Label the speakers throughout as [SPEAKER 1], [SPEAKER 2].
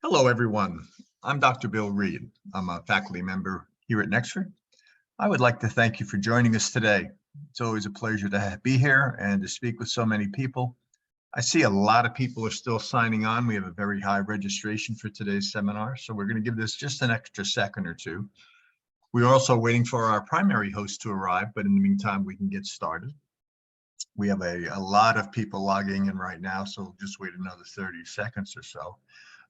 [SPEAKER 1] Hello, everyone. I'm Dr. Bill Reed. I'm a faculty member here at Nexford. I would like to thank you for joining us today. It's always a pleasure to be here and to speak with so many people. I see a lot of people are still signing on. We have a very high registration for today's seminar, so we're going to give this just an extra second or two. We're also waiting for our primary host to arrive, but in the meantime, we can get started. We have a lot of people logging in right now, so we'll just wait another 30 seconds or so.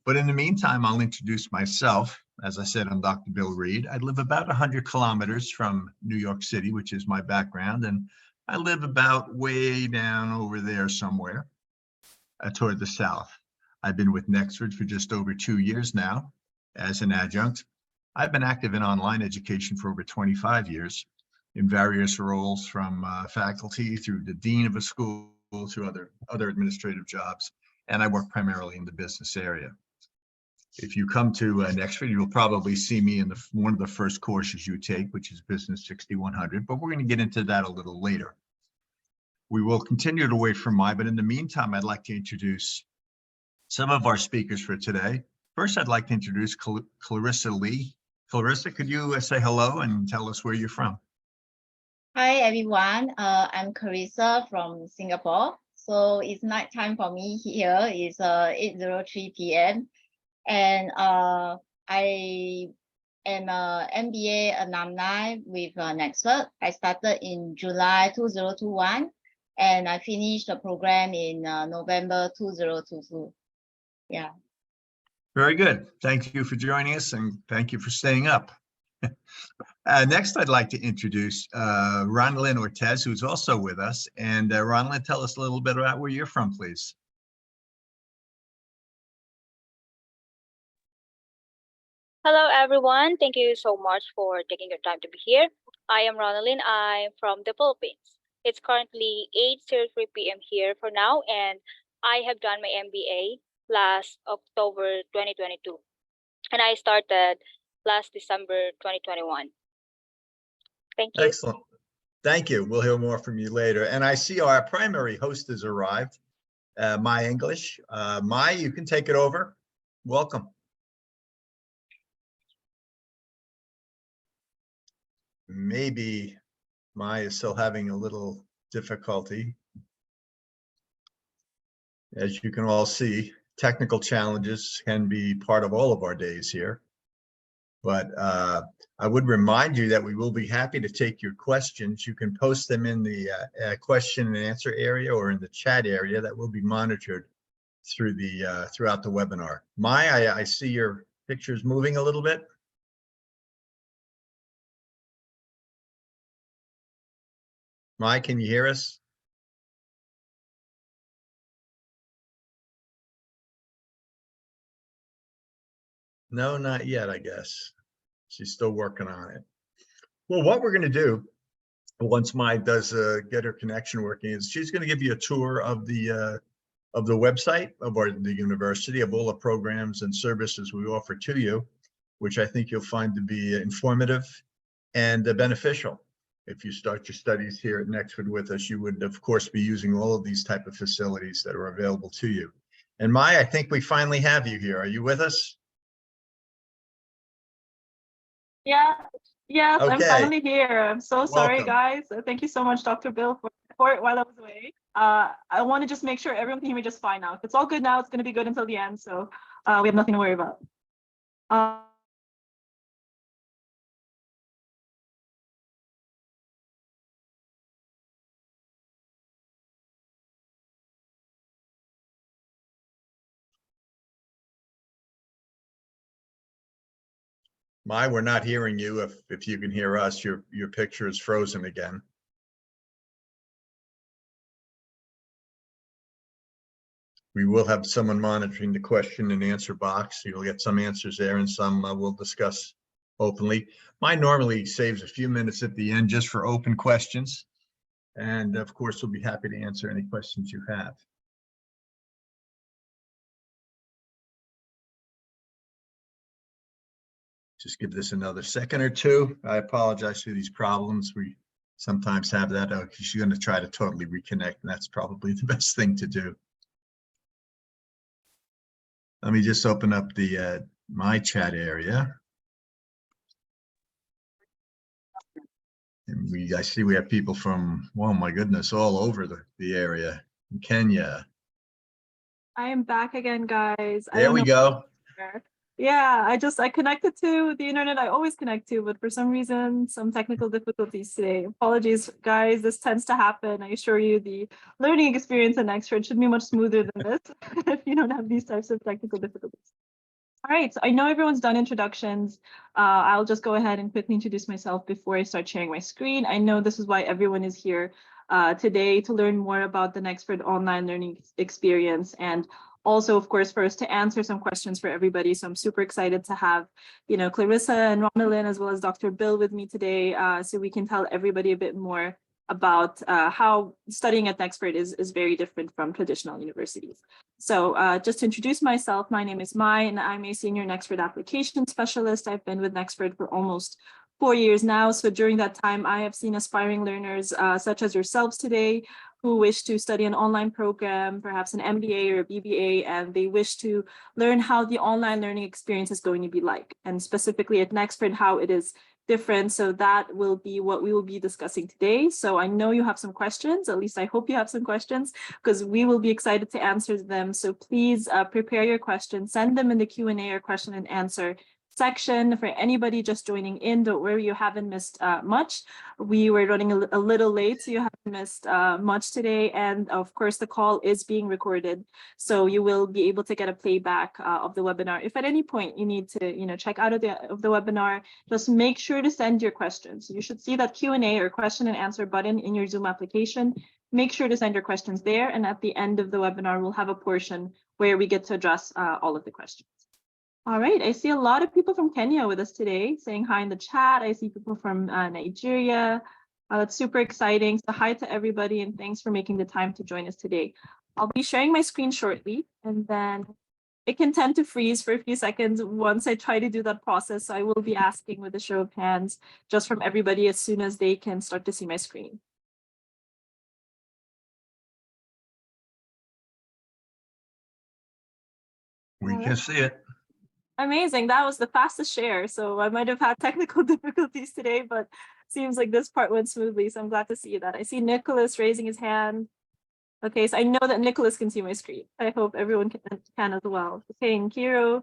[SPEAKER 1] But in the meantime, I'll introduce myself. As I said, I'm Dr. Bill Reed. I live about 100 kilometers from New York City, which is my background, and I live about way down over there somewhere toward the south. I've been with Nexford for just over 2 years now as an adjunct. I've been active in online education for over 25 years in various roles, from faculty through the dean of a school to other administrative jobs, and I work primarily in the business area. If you come to Nexford, you'll probably see me in one of the first courses you take, which is Business 6100, but we're going to get into that a little later. We will continue to wait for but in the meantime, I'd like to introduce some of our speakers for today. First, I'd like to introduce Clarissa Lee. Clarissa, could you say hello and tell us where you're from?
[SPEAKER 2] Hi, everyone. I'm Clarissa from Singapore. So it's night time for me here. It's 8:03 p.m. And I am an MBA alumni with Nexford. I started in July 2021, and I finished the program in November 2022. Yeah.
[SPEAKER 1] Very good. Thank you for joining us, and thank you for staying up. Next, I'd like to introduce Ronielyn Ortiz, who's also with us. And Ronielyn, tell us a little bit about where you're from, please.
[SPEAKER 3] Hello, everyone. Thank you so much for taking your time to be here. I am Ronielyn. I'm from the Philippines. It's currently 8:03 p.m. here for now, and I have done my MBA last October 2022, and I started last December 2021. Thank you.
[SPEAKER 1] Excellent. Thank you. We'll hear more from you later. And I see our primary host has arrived, Mai English. Mai, you can take it over. Welcome. Maybe Mai is still having a little difficulty. As you can all see, technical challenges can be part of all of our days here. But I would remind you that we will be happy to take your questions. You can post them in the question and answer area or in the chat area that will be monitored through throughout the webinar. Mai, I see your pictures moving a little bit. Mai, can you hear us? No, not yet, I guess. She's still working on it. Well, what we're going to do once Mai does get her connection working is she's going to give you a tour of the website of the university, of all the programs and services we offer to you, which I think you'll find to be informative and beneficial. If you start your studies here at Nexford with us, you would, of course, be using all of these type of facilities that are available to you. And Mai, I think we finally have you here. Are you with us?
[SPEAKER 4] Yeah,
[SPEAKER 1] Okay.
[SPEAKER 4] I'm finally here. I'm so sorry,
[SPEAKER 1] Welcome.
[SPEAKER 4] guys. Thank you so much, Dr. Bill, for it while I was away. I want to just make sure everyone can hear me just fine now. If it's all good now, it's going to be good until the end. So we have nothing to worry about.
[SPEAKER 1] Mai, we're not hearing you. If you can hear us, your picture is frozen again. We will have someone monitoring the question and answer box. You'll get some answers there and some we'll discuss openly. Mai normally saves a few minutes at the end just for open questions. And of course, we'll be happy to answer any questions you have. Just give this another second or two. I apologize for these problems. We sometimes have that. She's going to try to totally reconnect, and that's probably the best thing to do. Let me just open up the my chat area. And I see we have people from, oh my goodness, all over the area. Kenya.
[SPEAKER 4] I am back again, guys. I
[SPEAKER 1] There
[SPEAKER 4] don't
[SPEAKER 1] we
[SPEAKER 4] know
[SPEAKER 1] go.
[SPEAKER 4] where. Yeah, I connected to the internet I always connect to, but for some reason, some technical difficulties today. Apologies, guys. This tends to happen. I assure you, the learning experience in Nexford should be much smoother than this if you don't have these types of technical difficulties. All right, so I know everyone's done introductions. I'll just go ahead and quickly introduce myself before I start sharing my screen. I know this is why everyone is here today, to learn more about the Nexford online learning experience, and also, of course, for us to answer some questions for everybody. So I'm super excited to have, Clarissa and Ronielyn, as well as Dr. Bill with me today, so we can tell everybody a bit more about how studying at Nexford is very different from traditional universities. So just to introduce myself, my name is Mai, and I'm a senior Nexford application specialist. I've been with Nexford for almost 4 years now. So during that time, I have seen aspiring learners such as yourselves today who wish to study an online program, perhaps an MBA or a BBA, and they wish to learn how the online learning experience is going to be like, and specifically at Nexford, how it is different. So that will be what we will be discussing today. So I know you have some questions, at least I hope you have some questions, because we will be excited to answer them. So please prepare your questions, send them in the Q&A or question and answer section. For anybody just joining in, don't worry, you haven't missed much. We were running a little late, so you haven't missed much today. And of course, the call is being recorded, so you will be able to get a playback of the webinar. If at any point you need to, check out of the webinar, just make sure to send your questions. You should see that Q&A or question and answer button in your Zoom application. Make sure to send your questions there, and at the end of the webinar, we'll have a portion where we get to address all of the questions. All right, I see a lot of people from Kenya with us today saying hi in the chat. I see people from Nigeria. That's super exciting. So hi to everybody, and thanks for making the time to join us today. I'll be sharing my screen shortly, and then it can tend to freeze for a few seconds once I try to do that process. So I will be asking with a show of hands just from everybody as soon as they can start to see my screen.
[SPEAKER 1] We can see it.
[SPEAKER 4] Amazing. That was the fastest share. So I might have had technical difficulties today, but seems like this part went smoothly. So I'm glad to see that. I see Nicholas raising his hand. Okay, so I know that Nicholas can see my screen. I hope everyone can as well. Okay, and Kiro.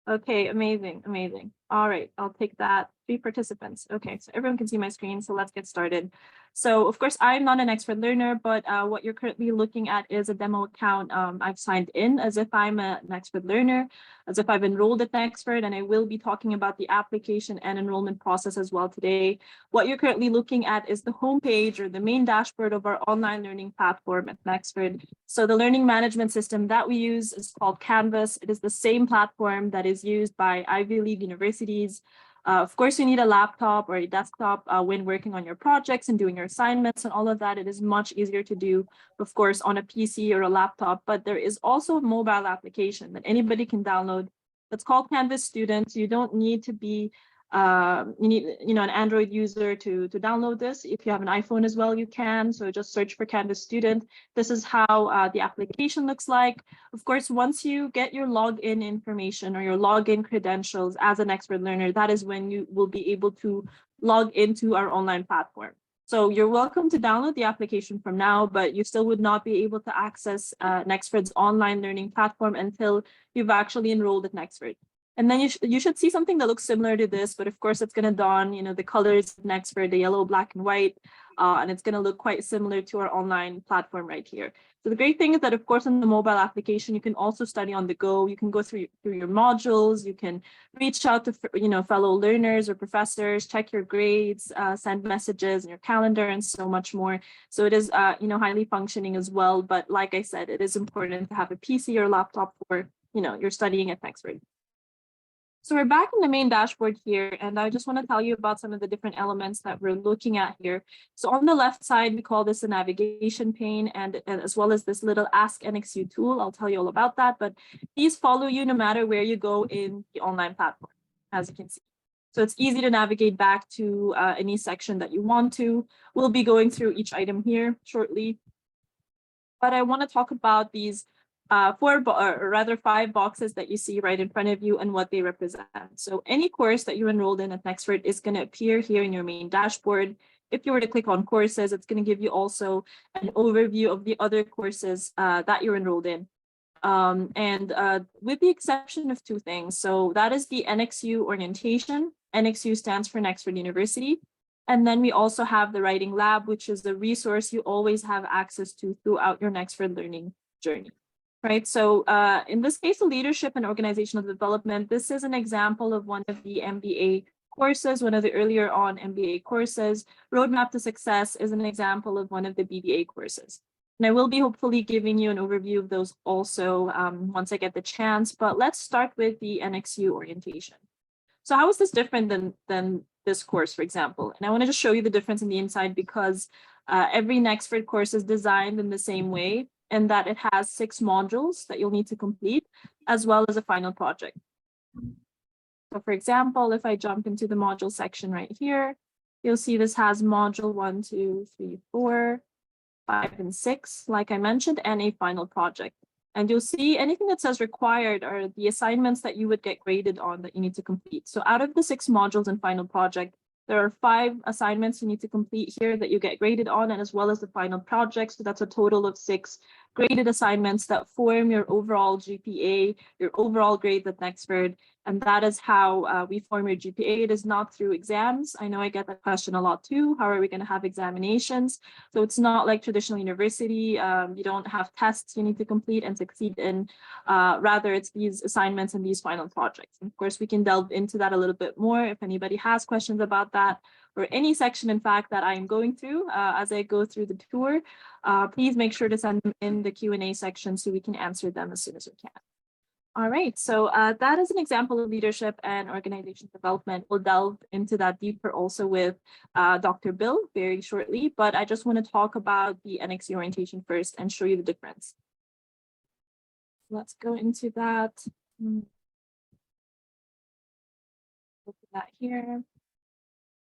[SPEAKER 4] Okay, amazing, amazing. All right, I'll take that. 3 participants. Okay, so everyone can see my screen, so let's get started. So of course, I'm not an Nexford learner, but what you're currently looking at is a demo account. I've signed in as if I'm a Nexford learner, as if I've enrolled at Nexford, and I will be talking about the application and enrollment process as well today. What you're currently looking at is the homepage or the main dashboard of our online learning platform at Nexford. So the learning management system that we use is called Canvas. It is the same platform that is used by Ivy League universities. Of course, you need a laptop or a desktop when working on your projects and doing your assignments and all of that. It is much easier to do, of course, on a PC or a laptop, but there is also a mobile application that anybody can download. That's called Canvas Student. You don't need to be you need an Android user to download this. If you have an iPhone as well, you can. So just search for Canvas Student. This is how the application looks like. Of course, once you get your login information or your login credentials as an Nexford learner, that is when you will be able to log into our online platform. So you're welcome to download the application from now, but you still would not be able to access Nexford's online learning platform until you've actually enrolled at Nexford. And then you should see something that looks similar to this, but of course it's going to dawn, the colors of Nexford, the yellow, black, and white, and it's going to look quite similar to our online platform right here. So the great thing is that, of course, in the mobile application, you can also study on the go. You can go through your modules. You can reach out to fellow learners or professors, check your grades, send messages in your calendar, and so much more. So it is highly functioning as well. But like I said, it is important to have a PC or laptop for you're studying at Nexford. So we're back in the main dashboard here, and I just want to tell you about some of the different elements that we're looking at here. So on the left side, we call this a navigation pane, and as well as this little Ask NXU tool. I'll tell you all about that, but these follow you no matter where you go in the online platform, as you can see. So it's easy to navigate back to any section that you want to. We'll be going through each item here shortly, but I want to talk about these or rather 5 boxes that you see right in front of you and what they represent. So any course that you enrolled in at Nexford is going to appear here in your main dashboard. If you were to click on courses, it's going to give you also an overview of the other courses that you're enrolled in. With the exception of 2 things. So that is the NXU Orientation. NXU stands for Nexford University. And then we also have the Writing Lab, which is the resource you always have access to throughout your Nexford learning journey. Right, so in this case, the leadership and organizational development, this is an example of one of the MBA courses, one of the earlier on MBA courses. Roadmap to Success is an example of one of the BBA courses. And I will be hopefully giving you an overview of those also once I get the chance, but let's start with the NXU Orientation. So how is this different than this course, for example? And I want to just show you the difference in the inside because every Nexford course is designed in the same way, and that it has 6 modules that you'll need to complete, as well as a final project. So for example, if I jump into the module section right here, you'll see this has module 1, 2, 3, 4, 5, and 6, like I mentioned, and a final project. And you'll see anything that says required are the assignments that you would get graded on that you need to complete. So out of the 6 modules and final project, there are 5 assignments you need to complete here that you get graded on, and as well as the final project. So that's a total of 6 graded assignments that form your overall GPA, your overall grade at Nexford. And that is how we form your GPA. It is not through exams. I know I get that question a lot too. How are we going to have examinations? So it's not like traditional university. You don't have tests you need to complete and succeed in. Rather, it's these assignments and these final projects. And of course, we can delve into that a little bit more if anybody has questions about that, or any section, in fact, that I'm going through as I go through the tour. Please make sure to send them in the Q&A section so we can answer them as soon as we can. All right, so that is an example of leadership and organization development. We'll delve into that deeper also with Dr. Bill very shortly, but I just want to talk about the NXU orientation first and show you the difference. Let's go into that. Look at that here.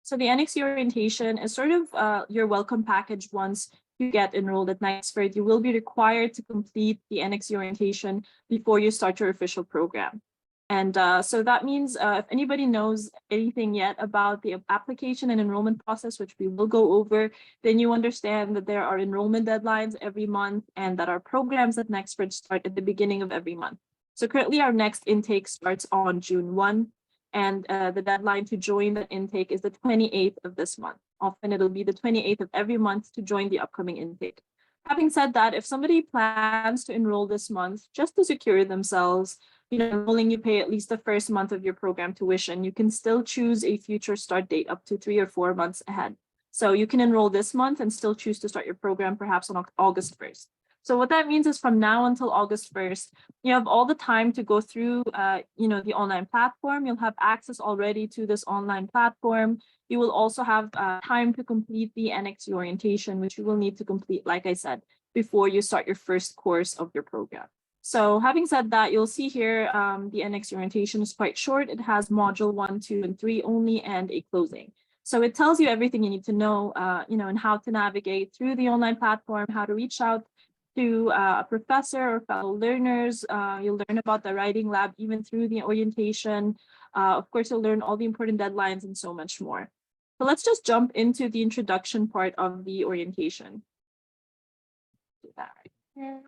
[SPEAKER 4] So the NXU orientation is sort of your welcome package once you get enrolled at Nexford. You will be required to complete the NXU orientation before you start your official program. And so that means if anybody knows anything yet about the application and enrollment process, which we will go over, then you understand that there are enrollment deadlines every month and that our programs at Nexford start at the beginning of every month. So currently our next intake starts on June 1. And the deadline to join the intake is the 28th of this month. Often it'll be the 28th of every month to join the upcoming intake. Having said that, if somebody plans to enroll this month just to secure themselves, enrolling, you pay at least the first month of your program tuition, you can still choose a future start date up to 3 or 4 months ahead. So you can enroll this month and still choose to start your program perhaps on August 1st. So what that means is from now until August 1st, you have all the time to go through, the online platform. You'll have access already to this online platform. You will also have time to complete the NXU orientation, which you will need to complete, like I said, before you start your first course of your program. So having said that, you'll see here the NXU orientation is quite short. It has module 1, 2, and 3 only, and a closing. So it tells you everything you need to know, and how to navigate through the online platform, how to reach out to a professor or fellow learners. You'll learn about the writing lab even through the orientation. Of course, you'll learn all the important deadlines and so much more. So let's just jump into the introduction part of the orientation. Do that right here.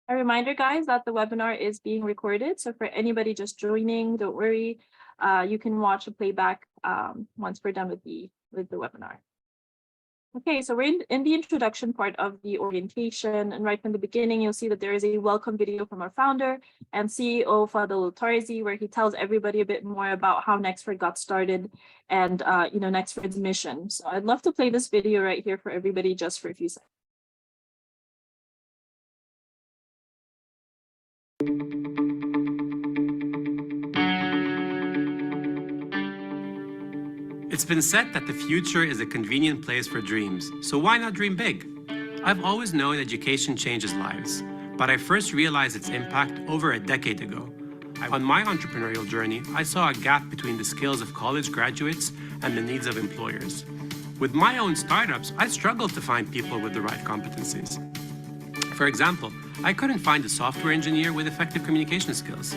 [SPEAKER 4] A reminder, guys, that the webinar is being recorded. So for anybody just joining, don't worry. You can watch a playback once we're done with the webinar. Okay, so we're in the introduction part of the orientation, and right from the beginning, you'll see that there is a welcome video from our founder and CEO, Fadil Tarzi, where he tells everybody a bit more about how Nexford got started and Nexford's mission. So I'd love to play this video right here for everybody just for a few seconds.
[SPEAKER 5] It's been said that the future is a convenient place for dreams, so why not dream big? I've always known education changes lives, but I first realized its impact over a decade ago. On my entrepreneurial journey, I saw a gap between the skills of college graduates and the needs of employers. With my own startups, I struggled to find people with the right competencies. For example, I couldn't find a software engineer with effective communication skills.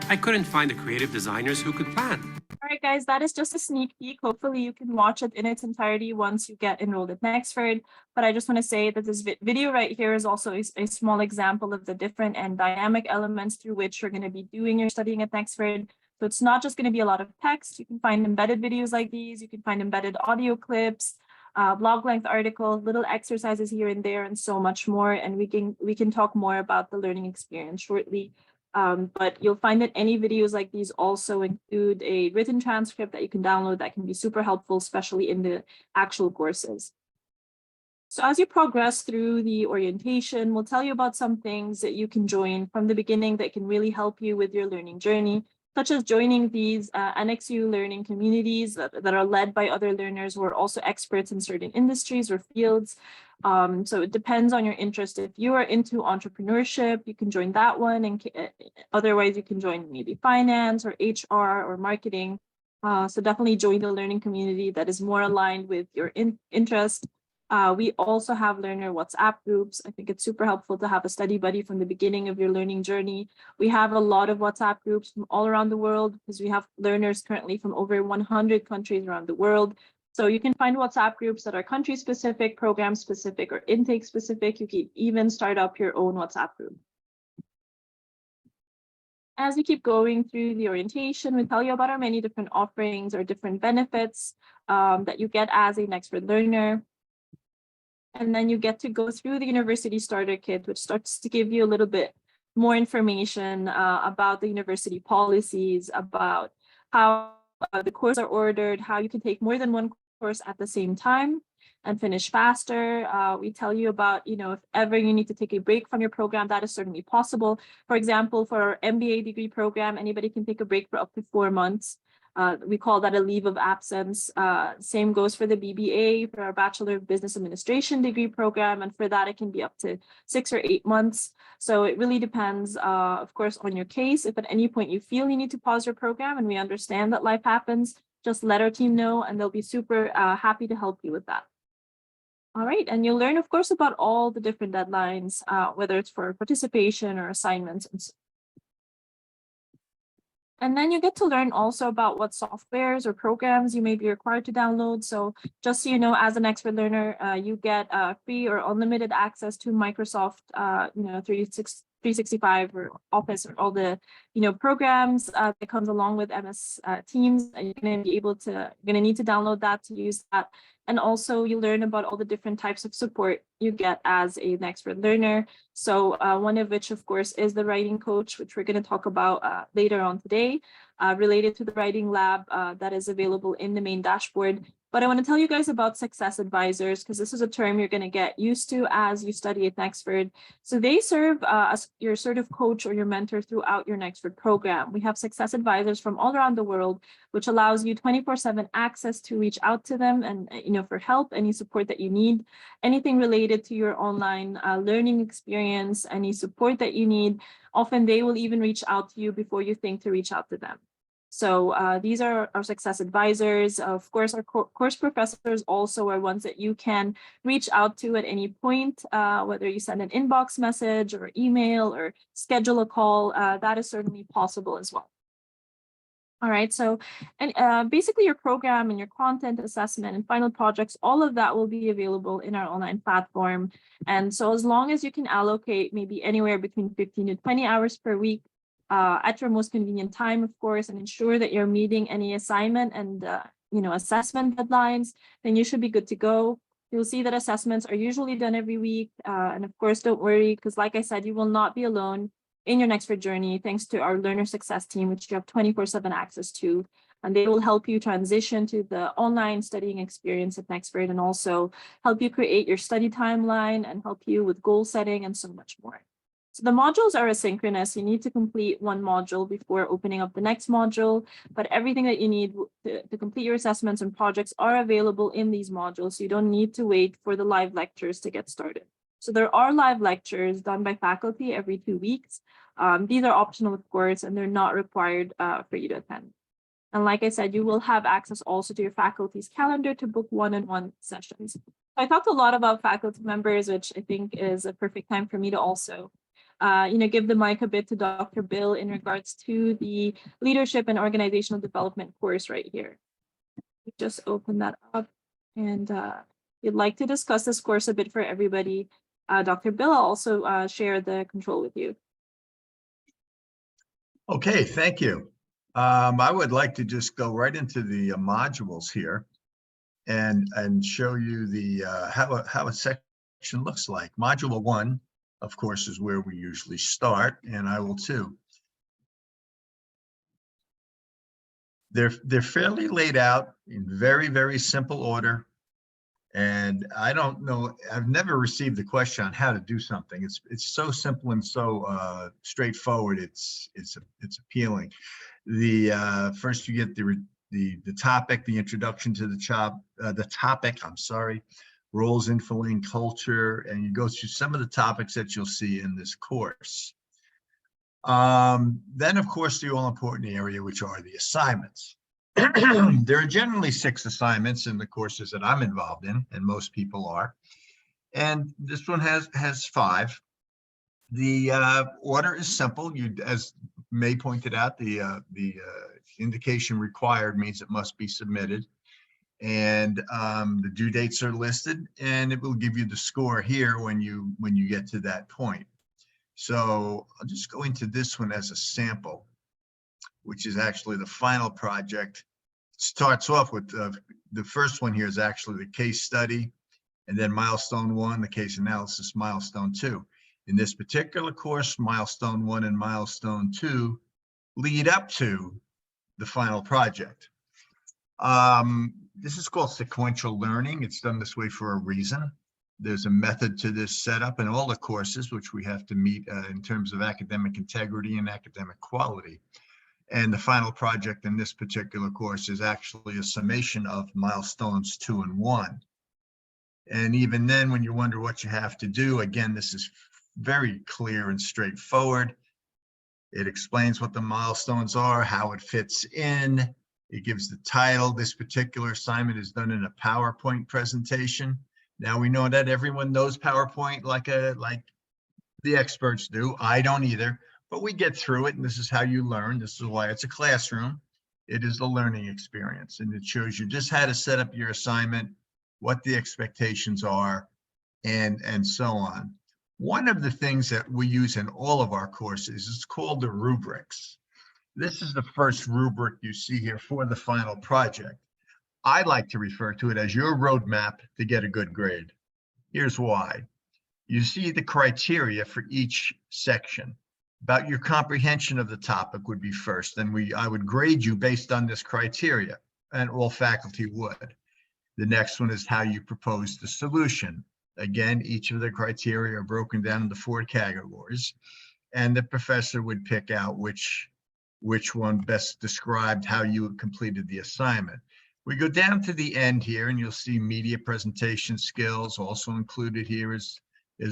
[SPEAKER 5] I couldn't find the creative designers who could plan.
[SPEAKER 4] All right, guys, that is just a sneak peek. Hopefully you can watch it in its entirety once you get enrolled at Nexford. But I just want to say that this video right here is also a small example of the different and dynamic elements through which you're going to be doing your studying at Nexford. So it's not just going to be a lot of text. You can find embedded videos like these. You can find embedded audio clips, blog length articles, little exercises here and there, and so much more. And we can talk more about the learning experience shortly. But you'll find that any videos like these also include a written transcript that you can download that can be super helpful, especially in the actual courses. So as you progress through the orientation, we'll tell you about some things that you can join from the beginning that can really help you with your learning journey, such as joining these NXU learning communities that are led by other learners who are also experts in certain industries or fields. So it depends on your interest. If you are into entrepreneurship, you can join that one. And otherwise, you can join maybe finance or HR or marketing. So definitely join the learning community that is more aligned with your interest. We also have learner WhatsApp groups. I think it's super helpful to have a study buddy from the beginning of your learning journey. We have a lot of WhatsApp groups from all around the world because we have learners currently from over 100 countries around the world. So you can find WhatsApp groups that are country specific, program specific, or intake specific. You can even start up your own WhatsApp group. As we keep going through the orientation, we tell you about our many different offerings or different benefits that you get as a Nexford learner. And then you get to go through the University Starter Kit, which starts to give you a little bit more information about the university policies, about how the courses are ordered, how you can take more than one course at the same time and finish faster. We tell you about, if ever you need to take a break from your program, that is certainly possible. For example, for our MBA degree program, anybody can take a break for up to 4 months. We call that a leave of absence. Same goes for the BBA, for our Bachelor of Business Administration degree program. And for that, it can be up to 6 or 8 months. So it really depends, of course, on your case. If at any point you feel you need to pause your program, and we understand that life happens, just let our team know and they'll be super happy to help you with that. All right, and you'll learn, of course, about all the different deadlines, whether it's for participation or assignments and so. And then you get to learn also about what softwares or programs you may be required to download. So just so you know, as an expert learner, you get free or unlimited access to Microsoft, 365 or Office or all the, programs that comes along with MS Teams. And you're going to need to download that to use that. And also you learn about all the different types of support you get as a Nexford learner. So one of which, of course, is the writing coach, which we're going to talk about later on today, related to the writing lab that is available in the main dashboard. But I want to tell you guys about success advisors, because this is a term you're going to get used to as you study at Nexford. So they serve as your sort of coach or your mentor throughout your Nexford program. We have success advisors from all around the world, which allows you 24/7 access to reach out to them and, for help, any support that you need, anything related to your online learning experience, any support that you need. Often they will even reach out to you before you think to reach out to them. So these are our success advisors. Of course, our course professors also are ones that you can reach out to at any point, whether you send an inbox message or email or schedule a call, that is certainly possible as well. All right, so and basically your program and your content assessment and final projects, all of that will be available in our online platform. And so as long as you can allocate maybe anywhere between 15 to 20 hours per week, at your most convenient time, of course, and ensure that you're meeting any assignment and assessment deadlines, then you should be good to go. You'll see that assessments are usually done every week. And of course, don't worry, because like I said, you will not be alone in your Nexford journey, thanks to our learner success team, which you have 24/7 access to. And they will help you transition to the online studying experience at Nexford and also help you create your study timeline and help you with goal setting and so much more. So the modules are asynchronous. You need to complete one module before opening up the next module, but everything that you need to complete your assessments and projects are available in these modules. So you don't need to wait for the live lectures to get started. So there are live lectures done by faculty every 2 weeks. These are optional, of course, and they're not required for you to attend. And like I said, you will have access also to your faculty's calendar to book one-on-one sessions. I talked a lot about faculty members, which I think is a perfect time for me to also give the mic a bit to Dr. Bill in regards to the leadership and organizational development course right here. Just open that up, and you'd like to discuss this course a bit for everybody. Dr. Bill will also share the control with you.
[SPEAKER 1] Okay, thank you. I would like to just go right into the modules here and show you the how a section looks like. Module 1, of course, is where we usually start, and I will too. They're fairly laid out in very, very simple order. And I don't know, I've never received the question on how to do something. It's so simple and so straightforward. It's appealing. First you get the topic, the introduction to the topic, I'm sorry, roles, info, and culture, and you go through some of the topics that you'll see in this course. Then, of course, the all-important area, which are the assignments. There are generally 6 assignments in the courses that I'm involved in, and most people are. And this one has 5. The order is simple. As May pointed out, the indication required means it must be submitted. And the due dates are listed, and it will give you the score here when you get to that point. So I'll just go into this one as a sample, which is actually the final project. It starts off with the first one here is actually the case study, and then milestone 1, the case analysis, milestone 2. In this particular course, milestone 1 and milestone 2 lead up to the final project. This is called sequential learning. It's done this way for a reason. There's a method to this setup in all the courses, which we have to meet in terms of academic integrity and academic quality. And the final project in this particular course is actually a summation of milestones 2 and 1. And even then, when you wonder what you have to do, again, this is very clear and straightforward. It explains what the milestones are, how it fits in. It gives the title. This particular assignment is done in a PowerPoint presentation. Now we know that everyone knows PowerPoint like the experts do. I don't either, but we get through it, and this is how you learn. This is why it's a classroom. It is the learning experience, and it shows you just how to set up your assignment, what the expectations are, and so on. One of the things that we use in all of our courses is called the rubrics. This is the first rubric you see here for the final project. I like to refer to it as your roadmap to get a good grade. Here's why. You see the criteria for each section. About your comprehension of the topic would be first, and I would grade you based on this criteria, and all faculty would. The next one is how you propose the solution. Again, each of the criteria are broken down into 4 categories, and the professor would pick out which one best described how you completed the assignment. We go down to the end here, and you'll see media presentation skills. Also included here is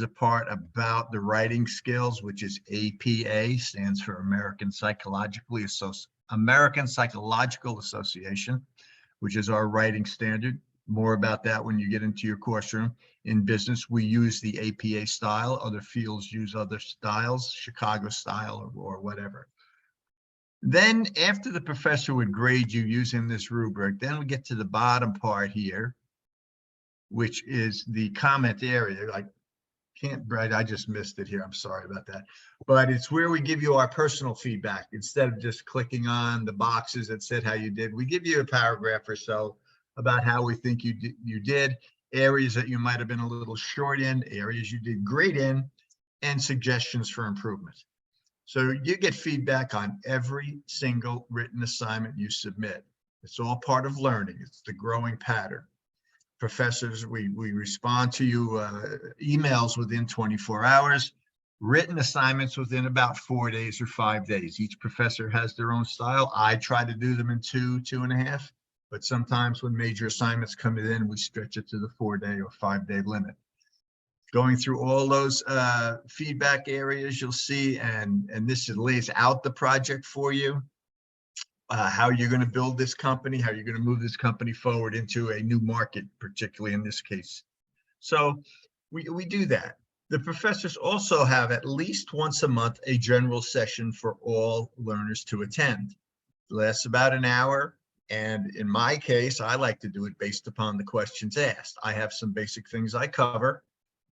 [SPEAKER 1] a part about the writing skills, which is APA, stands for American Psychological Association, which is our writing standard. More about that when you get into your course room. In business, we use the APA style. Other fields use other styles, Chicago style or whatever. Then after the professor would grade you using this rubric, then we get to the bottom part here, which is the comment area. I just missed it here. I'm sorry about that. But it's where we give you our personal feedback. Instead of just clicking on the boxes that said how you did, we give you a paragraph or so about how we think you did, areas that you might have been a little short in, areas you did great in, and suggestions for improvement. So you get feedback on every single written assignment you submit. It's all part of learning. It's the growing pattern. Professors, we respond to you emails within 24 hours, written assignments within about 4 days or 5 days. Each professor has their own style. I try to do them in 2.5, but sometimes when major assignments come in, we stretch it to the 4-day or 5-day limit. Going through all those feedback areas you'll see, and this lays out the project for you. how you're going to build this company, how you're going to move this company forward into a new market, particularly in this case. So we do that. The professors also have at least once a month a general session for all learners to attend. It lasts about an hour. And in my case, I like to do it based upon the questions asked. I have some basic things I cover,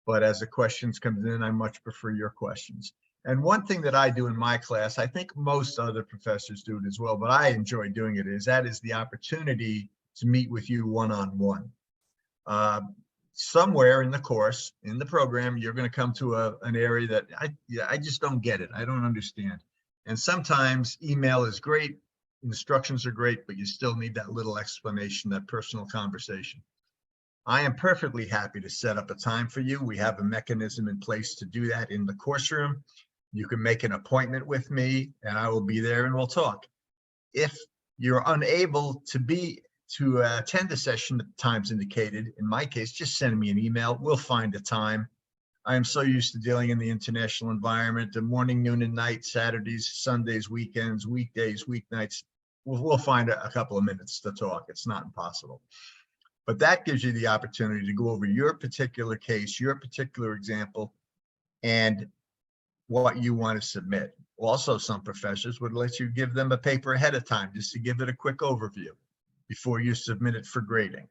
[SPEAKER 1] but as the questions come in, I much prefer your questions. And one thing that I do in my class, I think most other professors do it as well, but I enjoy doing it, is that is the opportunity to meet with you one-on-one. Somewhere in the course, in the program, you're going to come to an area that I just don't get it. I don't understand. And sometimes email is great, instructions are great, but you still need that little explanation, that personal conversation. I am perfectly happy to set up a time for you. We have a mechanism in place to do that in the course room. You can make an appointment with me and I will be there and we'll talk. If you're unable to attend the session at times indicated, in my case, just send me an email. We'll find a time. I am so used to dealing in the international environment, the morning, noon, and night, Saturdays, Sundays, weekends, weekdays, weeknights. We'll find a couple of minutes to talk. It's not impossible. But that gives you the opportunity to go over your particular case, your particular example, and what you want to submit. Also, some professors would let you give them a paper ahead of time just to give it a quick overview before you submit it for grading.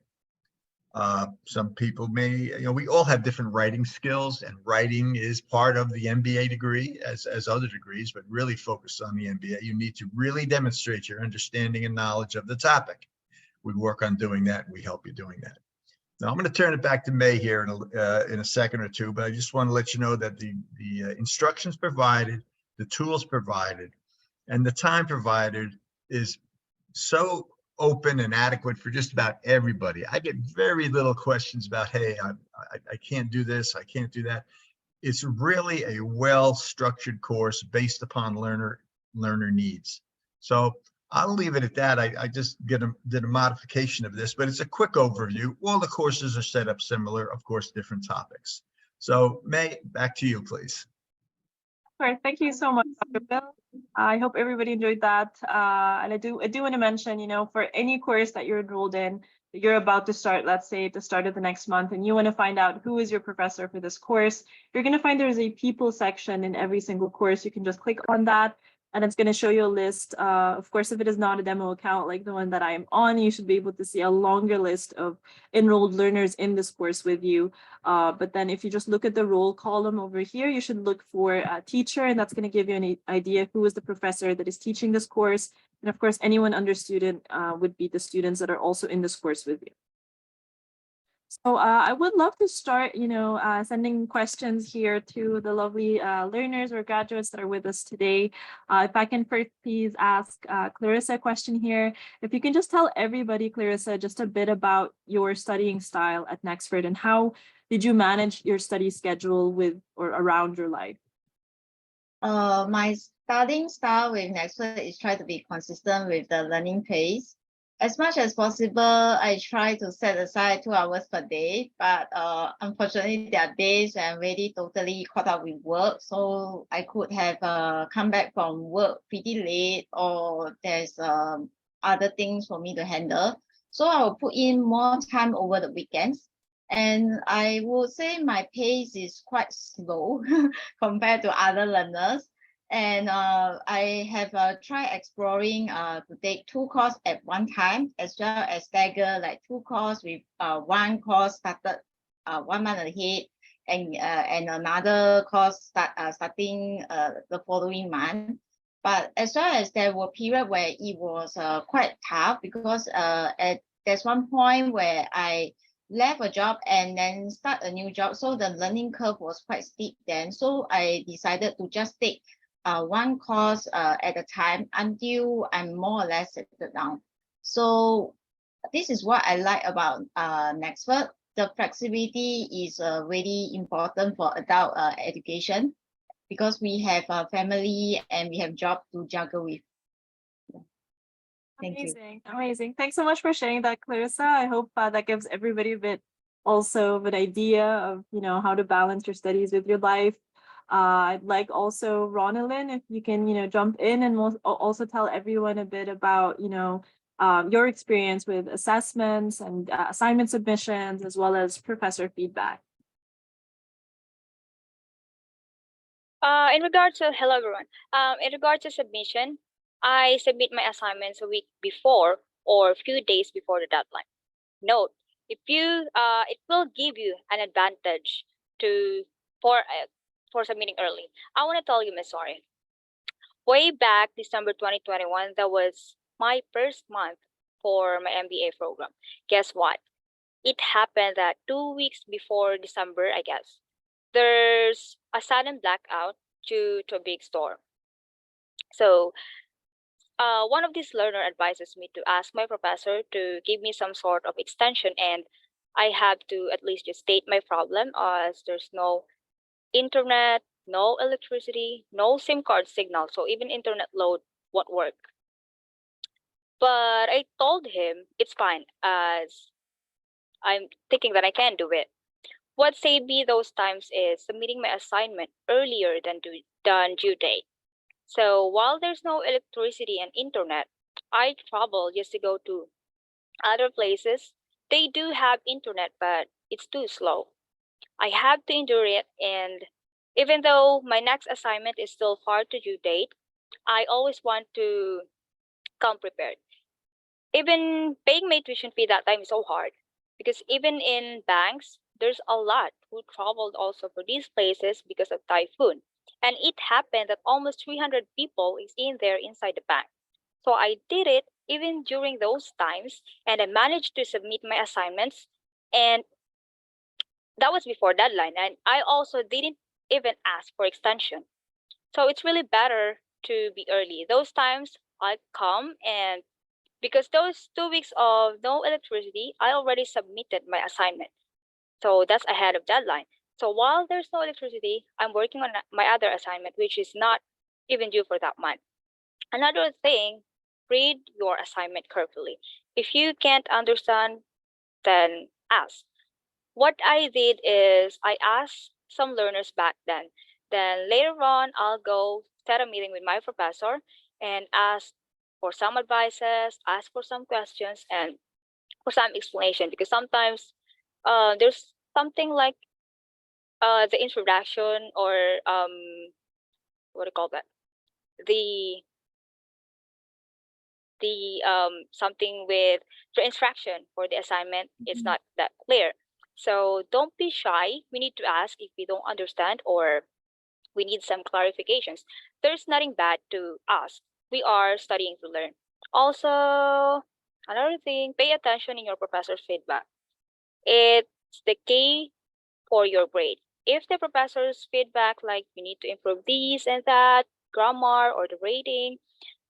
[SPEAKER 1] Some people may, we all have different writing skills, and writing is part of the MBA degree as other degrees, but really focused on the MBA. You need to really demonstrate your understanding and knowledge of the topic. We work on doing that, and we help you doing that. Now, I'm going to turn it back to May here in a second or two, but I just want to let you know that the instructions provided, the tools provided, and the time provided is so open and adequate for just about everybody. I get very little questions about, hey, I can't do this, I can't do that. It's really a well-structured course based upon learner needs. So I'll leave it at that. I just did a modification of this, but it's a quick overview. All the courses are set up similar, of course, different topics. So May, back to you, please.
[SPEAKER 4] All right, thank you so much, Dr. Bill. I hope everybody enjoyed that. And I do want to mention, for any course that you're enrolled in, that you're about to start, let's say at the start of the next month, and you want to find out who is your professor for this course, you're going to find there's a people section in every single course. You can just click on that, and it's going to show you a list. Of course, if it is not a demo account like the one that I am on, you should be able to see a longer list of enrolled learners in this course with you. But then if you just look at the roll column over here, you should look for a teacher, and that's going to give you an idea who is the professor that is teaching this course. And of course, anyone under student would be the students that are also in this course with you. So I would love to start, sending questions here to the lovely learners or graduates that are with us today. If I can first please ask Clarissa a question here. If you can just tell everybody, Clarissa, just a bit about your studying style at Nexford and how did you manage your study schedule with or around your life?
[SPEAKER 2] My studying style with Nexford is try to be consistent with the learning pace. As much as possible, I try to set aside 2 hours per day, but unfortunately, there are days I'm really totally caught up with work, so I could have come back from work pretty late, or there's other things for me to handle. So I will put in more time over the weekends, and I would say my pace is quite slow compared to other learners. And I have tried exploring to take 2 courses at one time, as well as stagger like 2 courses with 1 course started 1 month ahead, and another course starting the following month. But as well as there were periods where it was quite tough, because there's one point where I left a job and then start a new job, so the learning curve was quite steep then. So I decided to just take 1 course at a time until I'm more or less settled down. So this is what I like about Nexford. The flexibility is really important for adult education, because we have a family and we have job to juggle with. Thank you.
[SPEAKER 4] Amazing. Thanks so much for sharing that, Clarissa. I hope that gives everybody a bit also of an idea of how to balance your studies with your life. I'd like also Ronielyn, if you can, jump in and also tell everyone a bit about, your experience with assessments and assignment submissions, as well as professor feedback.
[SPEAKER 3] Hello everyone. In regards to submission, I submit my assignments a week before or a few days before the deadline. Note, if you, it will give you an advantage for submitting early. I want to tell you my story. Way back December 2021, that was my first month for my MBA program. Guess what? It happened that 2 weeks before December, I guess, there's a sudden blackout due to a big storm. So one of these learner advises me to ask my professor to give me some sort of extension, and I have to at least just state my problem as there's no internet, no electricity, no SIM card signal, so even internet load won't work. But I told him it's fine as I'm thinking that I can do it. What saved me those times is submitting my assignment earlier than due date. So while there's no electricity and internet, I travel just to go to other places. They do have internet, but it's too slow. I have to endure it, and even though my next assignment is still far to due date, I always want to come prepared. Even paying my tuition fee that time is so hard because even in banks, there's a lot who traveled also for these places because of typhoon. And it happened that almost 300 people is in there inside the bank. So I did it even during those times, and I managed to submit my assignments, and that was before deadline. And I also didn't even ask for extension. So it's really better to be early. Those times I come, and because those 2 weeks of no electricity, I already submitted my assignment. So that's ahead of deadline. So while there's no electricity, I'm working on my other assignment, which is not even due for that month. Another thing, read your assignment carefully. If you can't understand, then ask. What I did is I asked some learners back then. Then later on, I'll go set a meeting with my professor and ask for some advices, ask for some questions, and for some explanation, because sometimes there's something like the introduction or what do you call that? The something with the instruction for the assignment is not that clear. So don't be shy. We need to ask if we don't understand or we need some clarifications. There's nothing bad to ask. We are studying to learn. Also, another thing, pay attention in your professor's feedback. It's the key for your grade. If the professor's feedback, like you need to improve this and that, grammar or the rating,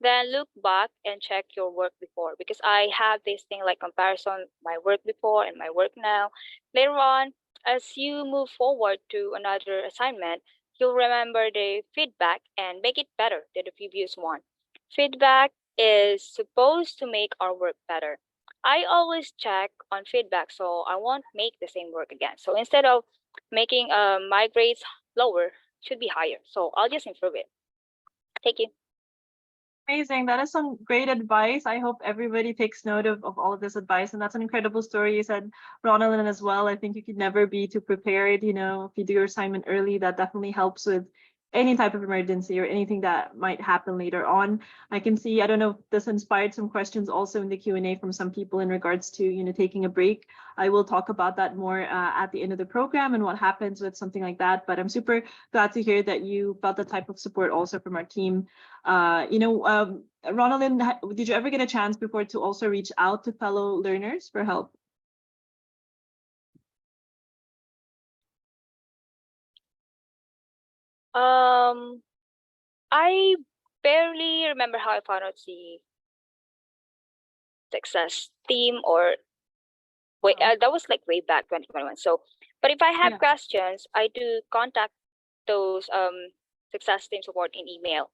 [SPEAKER 3] then look back and check your work before, because I have this thing like comparison, my work before and my work now. Later on, as you move forward to another assignment, you'll remember the feedback and make it better than the previous one. Feedback is supposed to make our work better. I always check on feedback so I won't make the same work again. So instead of making my grades lower, should be higher. So I'll just improve it. Thank you.
[SPEAKER 4] Amazing. That is some great advice. I hope everybody takes note of all of this advice. And that's an incredible story. You said, Ronielyn, as well. I think you could never be too prepared. If you do your assignment early, that definitely helps with any type of emergency or anything that might happen later on. I can see, I don't know if this inspired some questions also in the Q&A from some people in regards to, taking a break. I will talk about that more at the end of the program and what happens with something like that. But I'm super glad to hear that you felt the type of support also from our team. Ronielyn, did you ever get a chance before to also reach out to fellow learners for help?
[SPEAKER 3] I barely remember how I found out the success team, or wait, that was like way back 2021. So, but if I have questions, I do contact those success team support in email.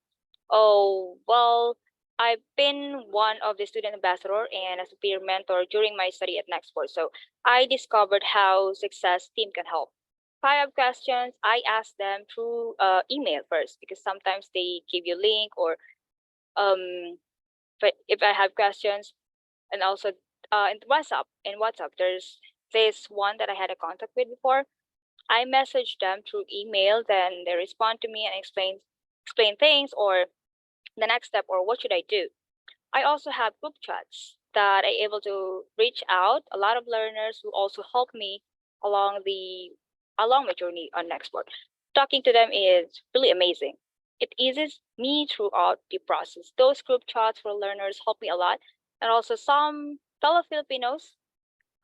[SPEAKER 3] Oh, well, I've been one of the student ambassador and a peer mentor during my study at Nexford. So I discovered how success team can help. If I have questions, I ask them through email first because sometimes they give you a link or but if I have questions, and also in WhatsApp, there's this one that I had a contact with before. I message them through email, then they respond to me and explain things or the next step or what should I do. I also have group chats that I able to reach out a lot of learners who also help me along my journey on Nexford. Talking to them is really amazing. It eases me throughout the process. Those group chats for learners help me a lot, and also some fellow Filipinos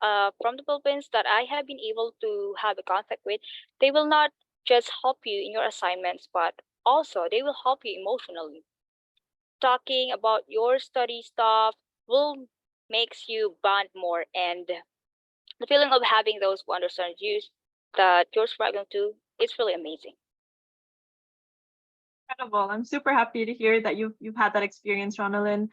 [SPEAKER 3] from the Philippines that I have been able to have a contact with. They will not just help you in your assignments, but also they will help you emotionally. Talking about your study stuff will makes you bond more, and the feeling of having those who understand you that you're struggling to is really amazing.
[SPEAKER 4] Incredible. I'm super happy to hear that you've had that experience, Ronielyn.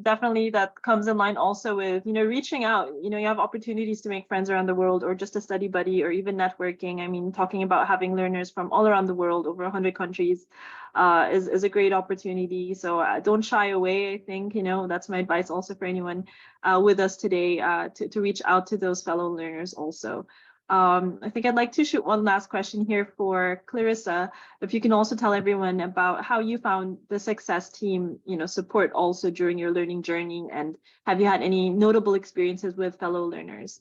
[SPEAKER 4] Definitely that comes in line also with, reaching out. You have opportunities to make friends around the world or just a study buddy or even networking. I mean, talking about having learners from all around the world, over 100 countries, is a great opportunity. So don't shy away. I think, that's my advice also for anyone with us today, to reach out to those fellow learners also. I think I'd like to shoot one last question here for Clarissa. If you can also tell everyone about how you found the success team, support also during your learning journey, and have you had any notable experiences with fellow learners?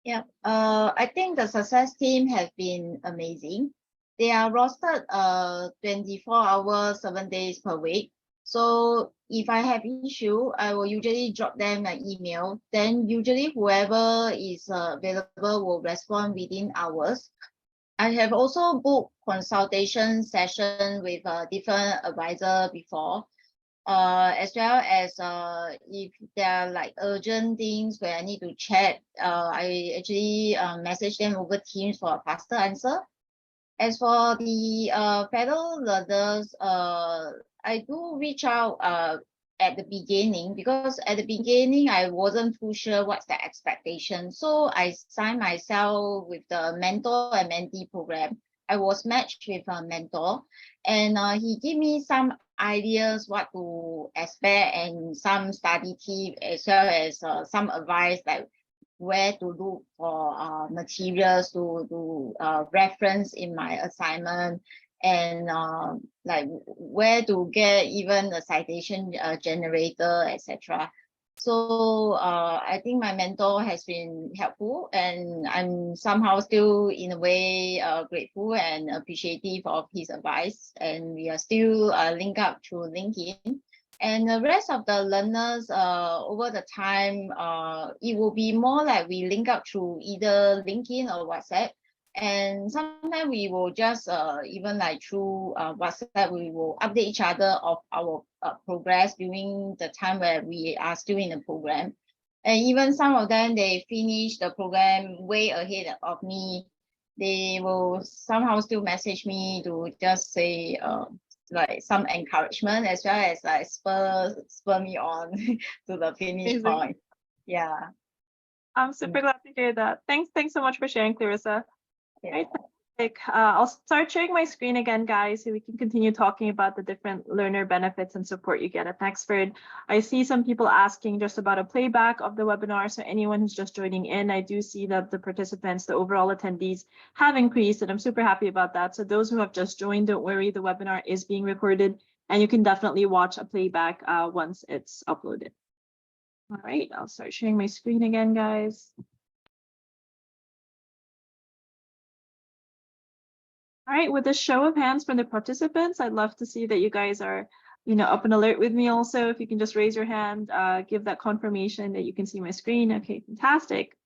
[SPEAKER 2] Yeah, I think the success team has been amazing. They are rostered 24 hours, 7 days per week. So if I have issue, I will usually drop them an email. Then usually whoever is available will respond within hours. I have also booked consultation session with a different advisor before, as well as if there are like urgent things where I need to chat, I actually message them over Teams for a faster answer. As for the fellow learners, I do reach out at the beginning, because at the beginning I wasn't too sure what's the expectation. So I signed myself with the mentor and mentee program. I was matched with a mentor, and he gave me some ideas what to expect and some study tip, as well as some advice like where to look for materials to reference in my assignment, and like where to get even a citation generator, etc. So I think my mentor has been helpful, and I'm somehow still in a way grateful and appreciative of his advice, and we are still linked up through LinkedIn. And the rest of the learners over the time, it will be more like we link up through either LinkedIn or WhatsApp. And sometimes we will just even like through WhatsApp, we will update each other of our progress during the time where we are still in the program. And even some of them, they finish the program way ahead of me. They will somehow still message me to just say like some encouragement, as well as like spur me on to the finish
[SPEAKER 4] Amazing.
[SPEAKER 2] point. Yeah.
[SPEAKER 4] I'm super glad to hear that. Thanks so much for sharing, Clarissa.
[SPEAKER 2] Yeah.
[SPEAKER 4] Right. I'll start sharing my screen again, guys, so we can continue talking about the different learner benefits and support you get at Nexford. I see some people asking just about a playback of the webinar. So anyone who's just joining in, I do see that the participants, the overall attendees have increased, and I'm super happy about that. So those who have just joined, don't worry, the webinar is being recorded, and you can definitely watch a playback once it's uploaded. All right, I'll start sharing my screen again, guys. All right, with a show of hands from the participants, I'd love to see that you guys are, up and alert with me also. If you can just raise your hand, give that confirmation that you can see my screen. Okay, fantastic.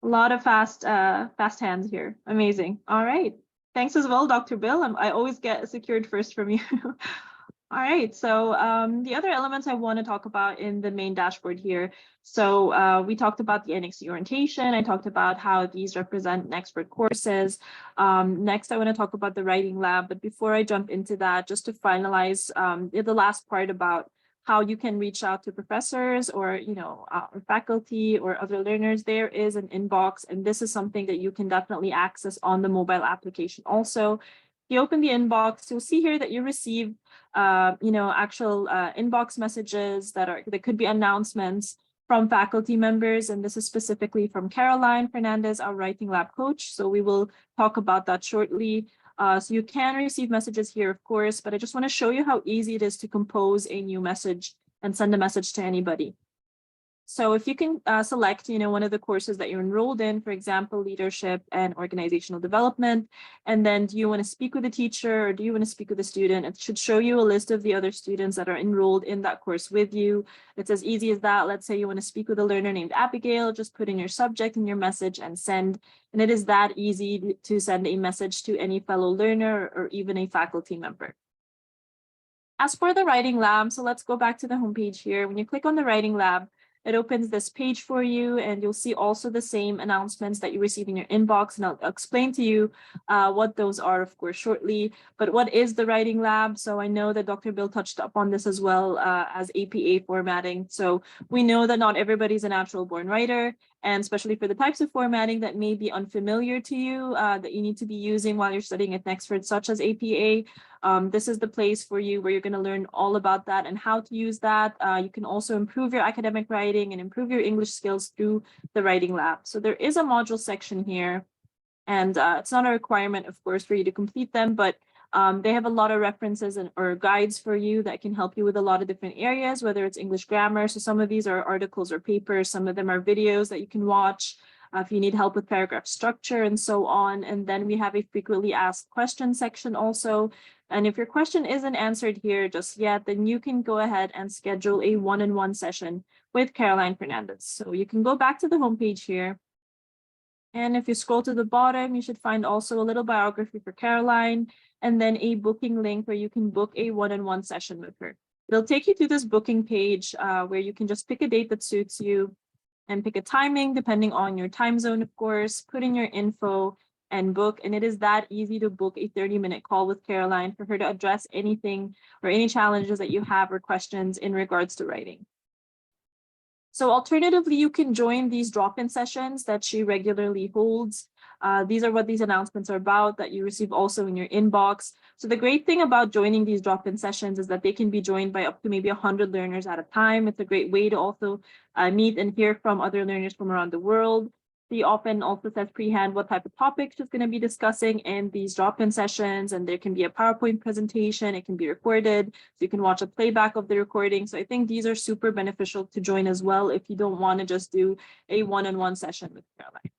[SPEAKER 4] A lot of fast hands here. Amazing. All right. Thanks as well, Dr. Bill. I always get secured first from you. All right, so the other elements I want to talk about in the main dashboard here. So we talked about the NXU Orientation. I talked about how these represent Nexford courses. Next, I want to talk about the writing lab. But before I jump into that, just to finalize the last part about how you can reach out to professors or, or faculty or other learners, there is an inbox. And this is something that you can definitely access on the mobile application also. If you open the inbox, you'll see here that you receive, actual inbox messages that could be announcements from faculty members. And this is specifically from Caroline Fernandez, our writing lab coach. So we will talk about that shortly. So you can receive messages here, of course, but I just want to show you how easy it is to compose a new message and send a message to anybody. So if you can select, one of the courses that you're enrolled in, for example, leadership and organizational development, and then do you want to speak with a teacher or do you want to speak with a student? It should show you a list of the other students that are enrolled in that course with you. It's as easy as that. Let's say you want to speak with a learner named Abigail, just put in your subject and your message and send. And it is that easy to send a message to any fellow learner or even a faculty member. As for the writing lab, so let's go back to the homepage here. When you click on the writing lab, it opens this page for you, and you'll see also the same announcements that you receive in your inbox. And I'll explain to you what those are, of course, shortly. But what is the writing lab? So I know that Dr. Bill touched upon this as well as APA formatting. So we know that not everybody's a natural born writer, and especially for the types of formatting that may be unfamiliar to you that you need to be using while you're studying at Nexford, such as APA. This is the place for you where you're going to learn all about that and how to use that. You can also improve your academic writing and improve your English skills through the writing lab. So there is a module section here, and it's not a requirement, of course, for you to complete them, but they have a lot of references or guides for you that can help you with a lot of different areas, whether it's English grammar. So some of these are articles or papers. Some of them are videos that you can watch if you need help with paragraph structure and so on. And then we have a frequently asked questions section also. And if your question isn't answered here just yet, then you can go ahead and schedule a one-on-one session with Caroline Fernandez. So you can go back to the homepage here. And if you scroll to the bottom, you should find also a little biography for Caroline, and then a booking link where you can book a one-on-one session with her. It'll take you to this booking page where you can just pick a date that suits you and pick a timing depending on your time zone, of course, put in your info and book. And it is that easy to book a 30-minute call with Caroline for her to address anything or any challenges that you have or questions in regards to writing. So alternatively, you can join these drop-in sessions that she regularly holds. These are what these announcements are about that you receive also in your inbox. So the great thing about joining these drop-in sessions is that they can be joined by up to maybe 100 learners at a time. It's a great way to also meet and hear from other learners from around the world. She often also says pre-hand what type of topics she's going to be discussing in these drop-in sessions, and there can be a PowerPoint presentation. It can be recorded, so you can watch a playback of the recording. So I think these are super beneficial to join as well if you don't want to just do a one-on-one session with Caroline.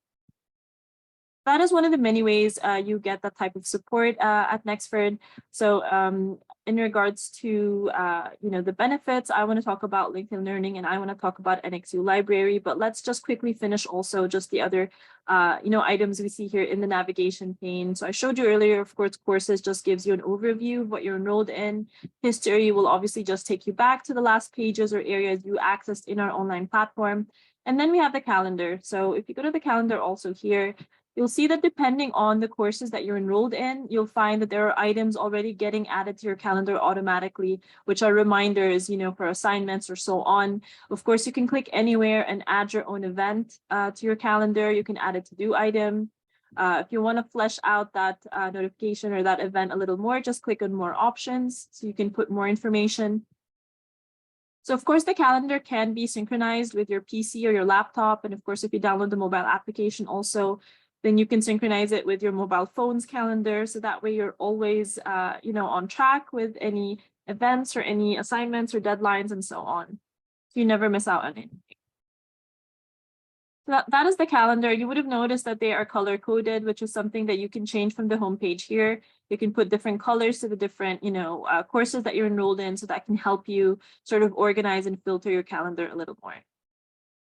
[SPEAKER 4] That is one of the many ways you get that type of support at Nexford. So in regards to the benefits, I want to talk about LinkedIn Learning and I want to talk about NXU Library, but let's just quickly finish also just the other items we see here in the navigation pane. So I showed you earlier, of course, courses just gives you an overview of what you're enrolled in. History will obviously just take you back to the last pages or areas you accessed in our online platform. And then we have the calendar. So if you go to the calendar also here, you'll see that depending on the courses that you're enrolled in, you'll find that there are items already getting added to your calendar automatically, which are reminders, for assignments or so on. Of course, you can click anywhere and add your own event to your calendar. You can add a to-do item. If you want to flesh out that notification or that event a little more, just click on more options so you can put more information. So of course, the calendar can be synchronized with your PC or your laptop. And of course, if you download the mobile application also, then you can synchronize it with your mobile phone's calendar. So that way you're always, on track with any events or any assignments or deadlines and so on. So you never miss out on anything. So that is the calendar. You would have noticed that they are color coded, which is something that you can change from the homepage here. You can put different colors to the different, courses that you're enrolled in. So that can help you sort of organize and filter your calendar a little more.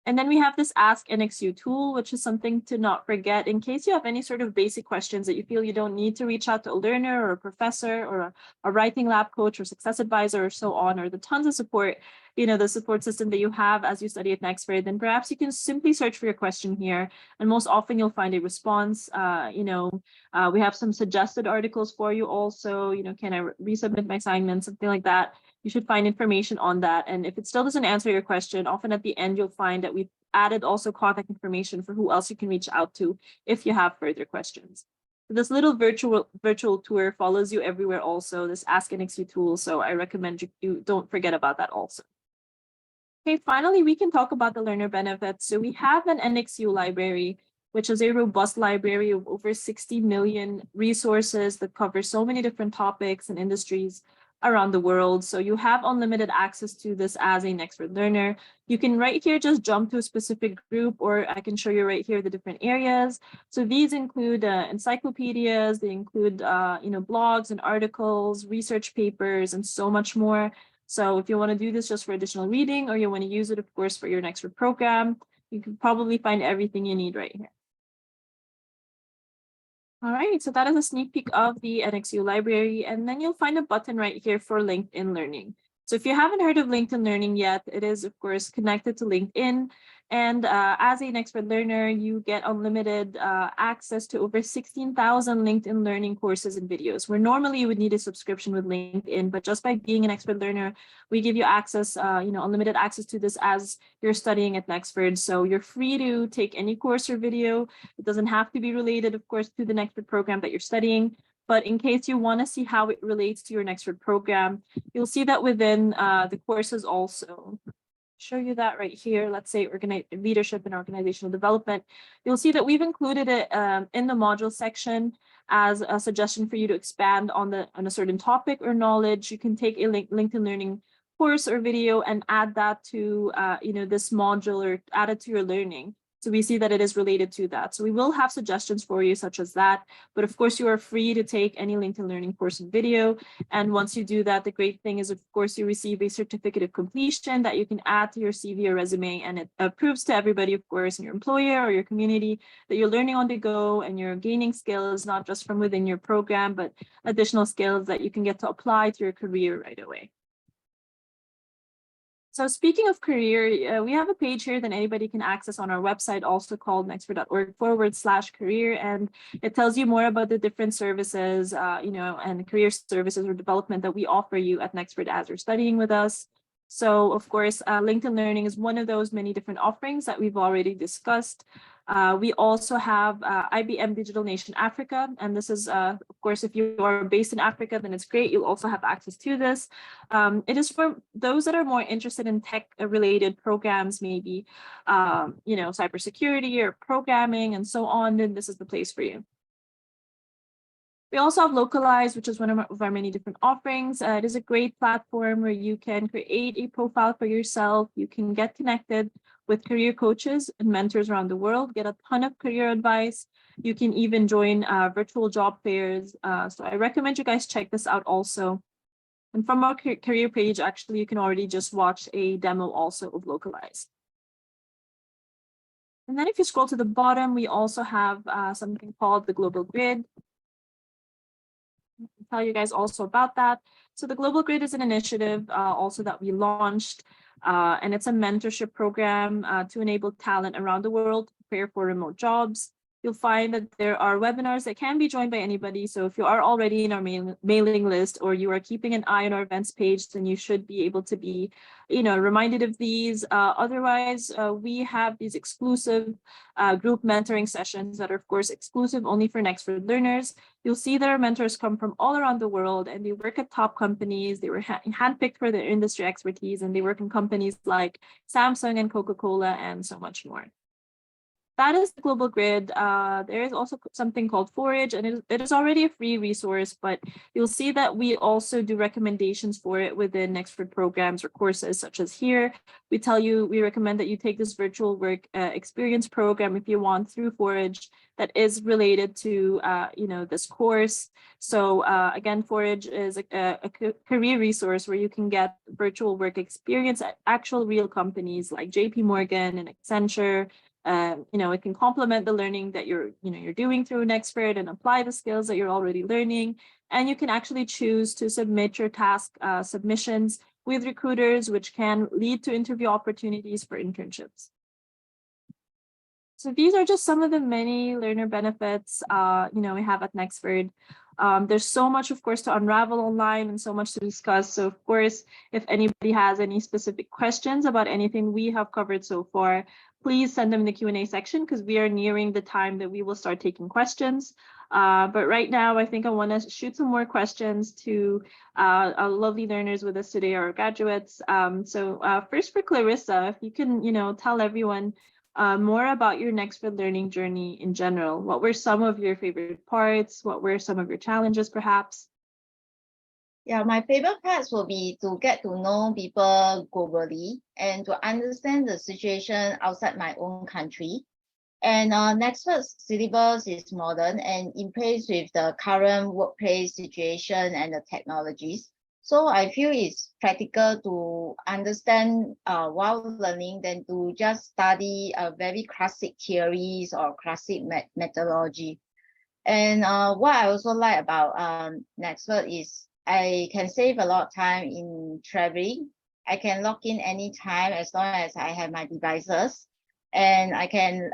[SPEAKER 4] And then we have this Ask NXU tool, which is something to not forget in case you have any sort of basic questions that you feel you don't need to reach out to a learner or a professor or a writing lab coach or success advisor or so on, or the tons of support the support system that you have as you study at Nexford, then perhaps you can simply search for your question here, and most often you'll find a response. We have some suggested articles for you also, can I resubmit my assignment, something like that. You should find information on that. And if it still doesn't answer your question, often at the end, you'll find that we've added also contact information for who else you can reach out to if you have further questions. This little virtual tour follows you everywhere also, this Ask NXU tool. So I recommend you don't forget about that also. Okay, finally, we can talk about the learner benefits. So we have an NXU library, which is a robust library of over 60 million resources that cover so many different topics and industries around the world. So you have unlimited access to this as a Nexford learner. You can right here just jump to a specific group, or I can show you right here the different areas. So these include encyclopedias, they include blogs and articles, research papers, and so much more. So if you want to do this just for additional reading, or you want to use it, of course, for your Nexford program, you can probably find everything you need right here. All right, so that is a sneak peek of the NXU library, and then you'll find a button right here for LinkedIn Learning. So if you haven't heard of LinkedIn Learning yet, it is, of course, connected to LinkedIn. And as a Nexford learner, you get unlimited access to over 16,000 LinkedIn Learning courses and videos, where normally you would need a subscription with LinkedIn, but just by being an Nexford learner, we give you access, unlimited access to this as you're studying at Nexford. So you're free to take any course or video. It doesn't have to be related, of course, to the Nexford program that you're studying. But in case you want to see how it relates to your Nexford program, you'll see that within the courses also. Show you that right here. Let's say leadership and organizational development. You'll see that we've included it in the module section as a suggestion for you to expand on a certain topic or knowledge. You can take a LinkedIn Learning course or video and add that to this module, or add it to your learning. So we see that it is related to that. So we will have suggestions for you such as that. But of course, you are free to take any LinkedIn Learning course and video. And once you do that, the great thing is, of course, you receive a certificate of completion that you can add to your CV or resume. And it proves to everybody, of course, in your employer or your community, that you're learning on the go and you're gaining skills, not just from within your program, but additional skills that you can get to apply to your career right away. So speaking of career, we have a page here that anybody can access on our website, also called nexford.org/career. And it tells you more about the different services, and career services or development that we offer you at Nexford as you're studying with us. So of course, LinkedIn Learning is one of those many different offerings that we've already discussed. We also have IBM Digital Nation Africa, and this is, of course, if you are based in Africa, then it's great. You'll also have access to this. It is for those that are more interested in tech-related programs, maybe, cybersecurity or programming and so on, then this is the place for you. We also have Localize, which is one of our many different offerings. It is a great platform where you can create a profile for yourself. You can get connected with career coaches and mentors around the world, get a ton of career advice. You can even join virtual job fairs. So I recommend you guys check this out also. And from our career page, actually, you can already just watch a demo also of Localize. And then if you scroll to the bottom, we also have something called the Global Grid. I'll tell you guys also about that. So the Global Grid is an initiative also that we launched, and it's a mentorship program to enable talent around the world to prepare for remote jobs. You'll find that there are webinars that can be joined by anybody. So if you are already in our mailing list, or you are keeping an eye on our events page, then you should be able to be, reminded of these. Otherwise, we have these exclusive group mentoring sessions that are, of course, exclusive only for Nexford learners. You'll see that our mentors come from all around the world, and they work at top companies. They were handpicked for their industry expertise, and they work in companies like Samsung and Coca-Cola and so much more. That is the Global Grid. There is also something called Forage, and it is already a free resource, but you'll see that we also do recommendations for it within Nexford programs or courses, such as here. We recommend that you take this virtual work experience program if you want through Forage that is related to, this course. So again, Forage is a career resource where you can get virtual work experience at actual real companies like JP Morgan and Accenture. It can complement the learning that you're doing through Nexford and apply the skills that you're already learning. And you can actually choose to submit your task submissions with recruiters, which can lead to interview opportunities for internships. So these are just some of the many learner benefits we have at Nexford. There's so much, of course, to unravel online and so much to discuss. So, of course, if anybody has any specific questions about anything we have covered so far, please send them in the Q&A section because we are nearing the time that we will start taking questions. But right now, I think I want to shoot some more questions to our lovely learners with us today, our graduates. First for Clarissa, if you can, tell everyone more about your Nexford learning journey in general. What were some of your favorite parts? What were some of your challenges, perhaps?
[SPEAKER 2] Yeah, my favorite parts will be to get to know people globally and to understand the situation outside my own country. And Nexford's syllabus is modern and in place with the current workplace situation and the technologies. So I feel it's practical to understand while learning than to just study very classic theories or classic methodology. And what I also like about Nexford is I can save a lot of time in traveling. I can log in anytime as long as I have my devices, and I can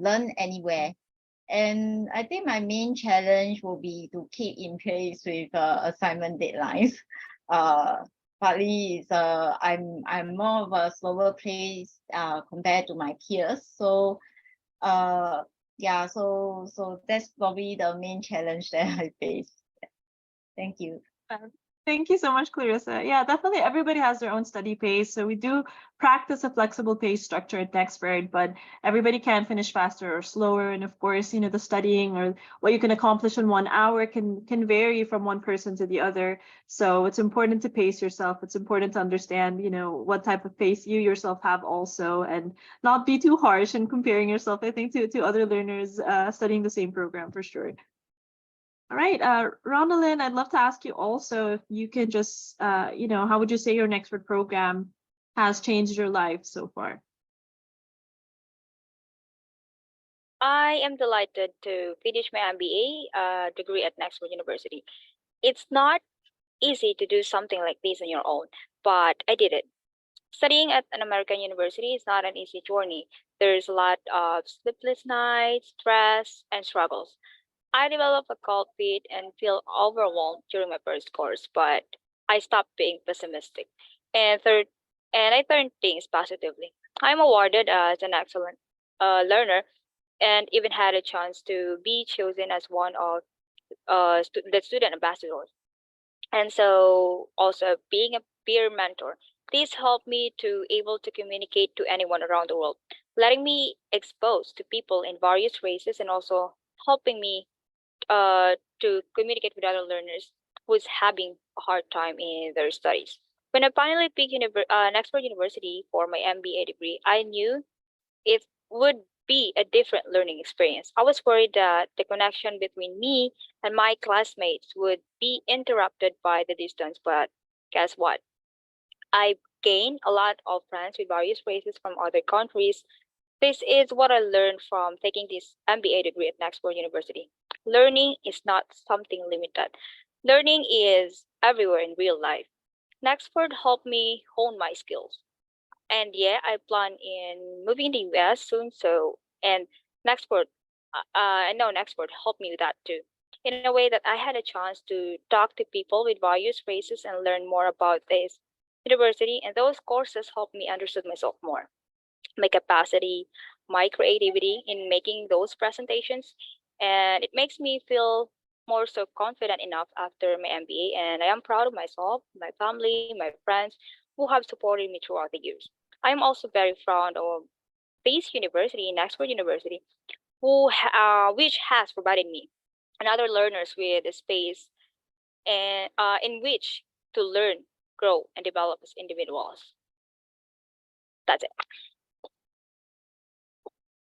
[SPEAKER 2] learn anywhere. And I think my main challenge will be to keep in pace with assignment deadlines. Partly is I'm more of a slower pace compared to my peers. So yeah, so that's probably the main challenge that I face. Thank you.
[SPEAKER 4] Thank you so much, Clarissa. Yeah, definitely everybody has their own study pace. So we do practice a flexible pace structure at Nexford, but everybody can finish faster or slower. And of course, the studying or what you can accomplish in 1 hour can vary from one person to the other. So it's important to pace yourself. It's important to understand, what type of pace you yourself have also, and not be too harsh in comparing yourself, I think, to other learners studying the same program for sure. All right, Ronielyn, I'd love to ask you also if you can just, how would you say your Nexford program has changed your life so far?
[SPEAKER 3] I am delighted to finish my MBA degree at Nexford University. It's not easy to do something like this on your own, but I did it. Studying at an American university is not an easy journey. There's a lot of sleepless nights, stress, and struggles. I developed a cold feet and feel overwhelmed during my first course, but I stopped being pessimistic and I turned things positively. I'm awarded as an excellent learner and even had a chance to be chosen as one of the student ambassadors. And so also being a peer mentor. This helped me to able to communicate to anyone around the world, letting me exposed to people in various races and also helping me to communicate with other learners who's having a hard time in their studies. When I finally picked Nexford University for my MBA degree, I knew it would be a different learning experience. I was worried that the connection between me and my classmates would be interrupted by the distance, but guess what? I gained a lot of friends with various races from other countries. This is what I learned from taking this MBA degree at Nexford University. Learning is not something limited. Learning is everywhere in real life. Nexford helped me hone my skills. And yeah, I plan in moving to the US soon. And Nexford, I know Nexford helped me with that too. In a way that I had a chance to talk to people with various races and learn more about this university. And those courses helped me understand myself more, my capacity, my creativity in making those presentations. And it makes me feel more so confident enough after my MBA. And I am proud of myself, my family, my friends who have supported me throughout the years. I am also very proud of this university, Nexford University, which has provided me and other learners with a space and in which to learn, grow, and develop as individuals. That's it.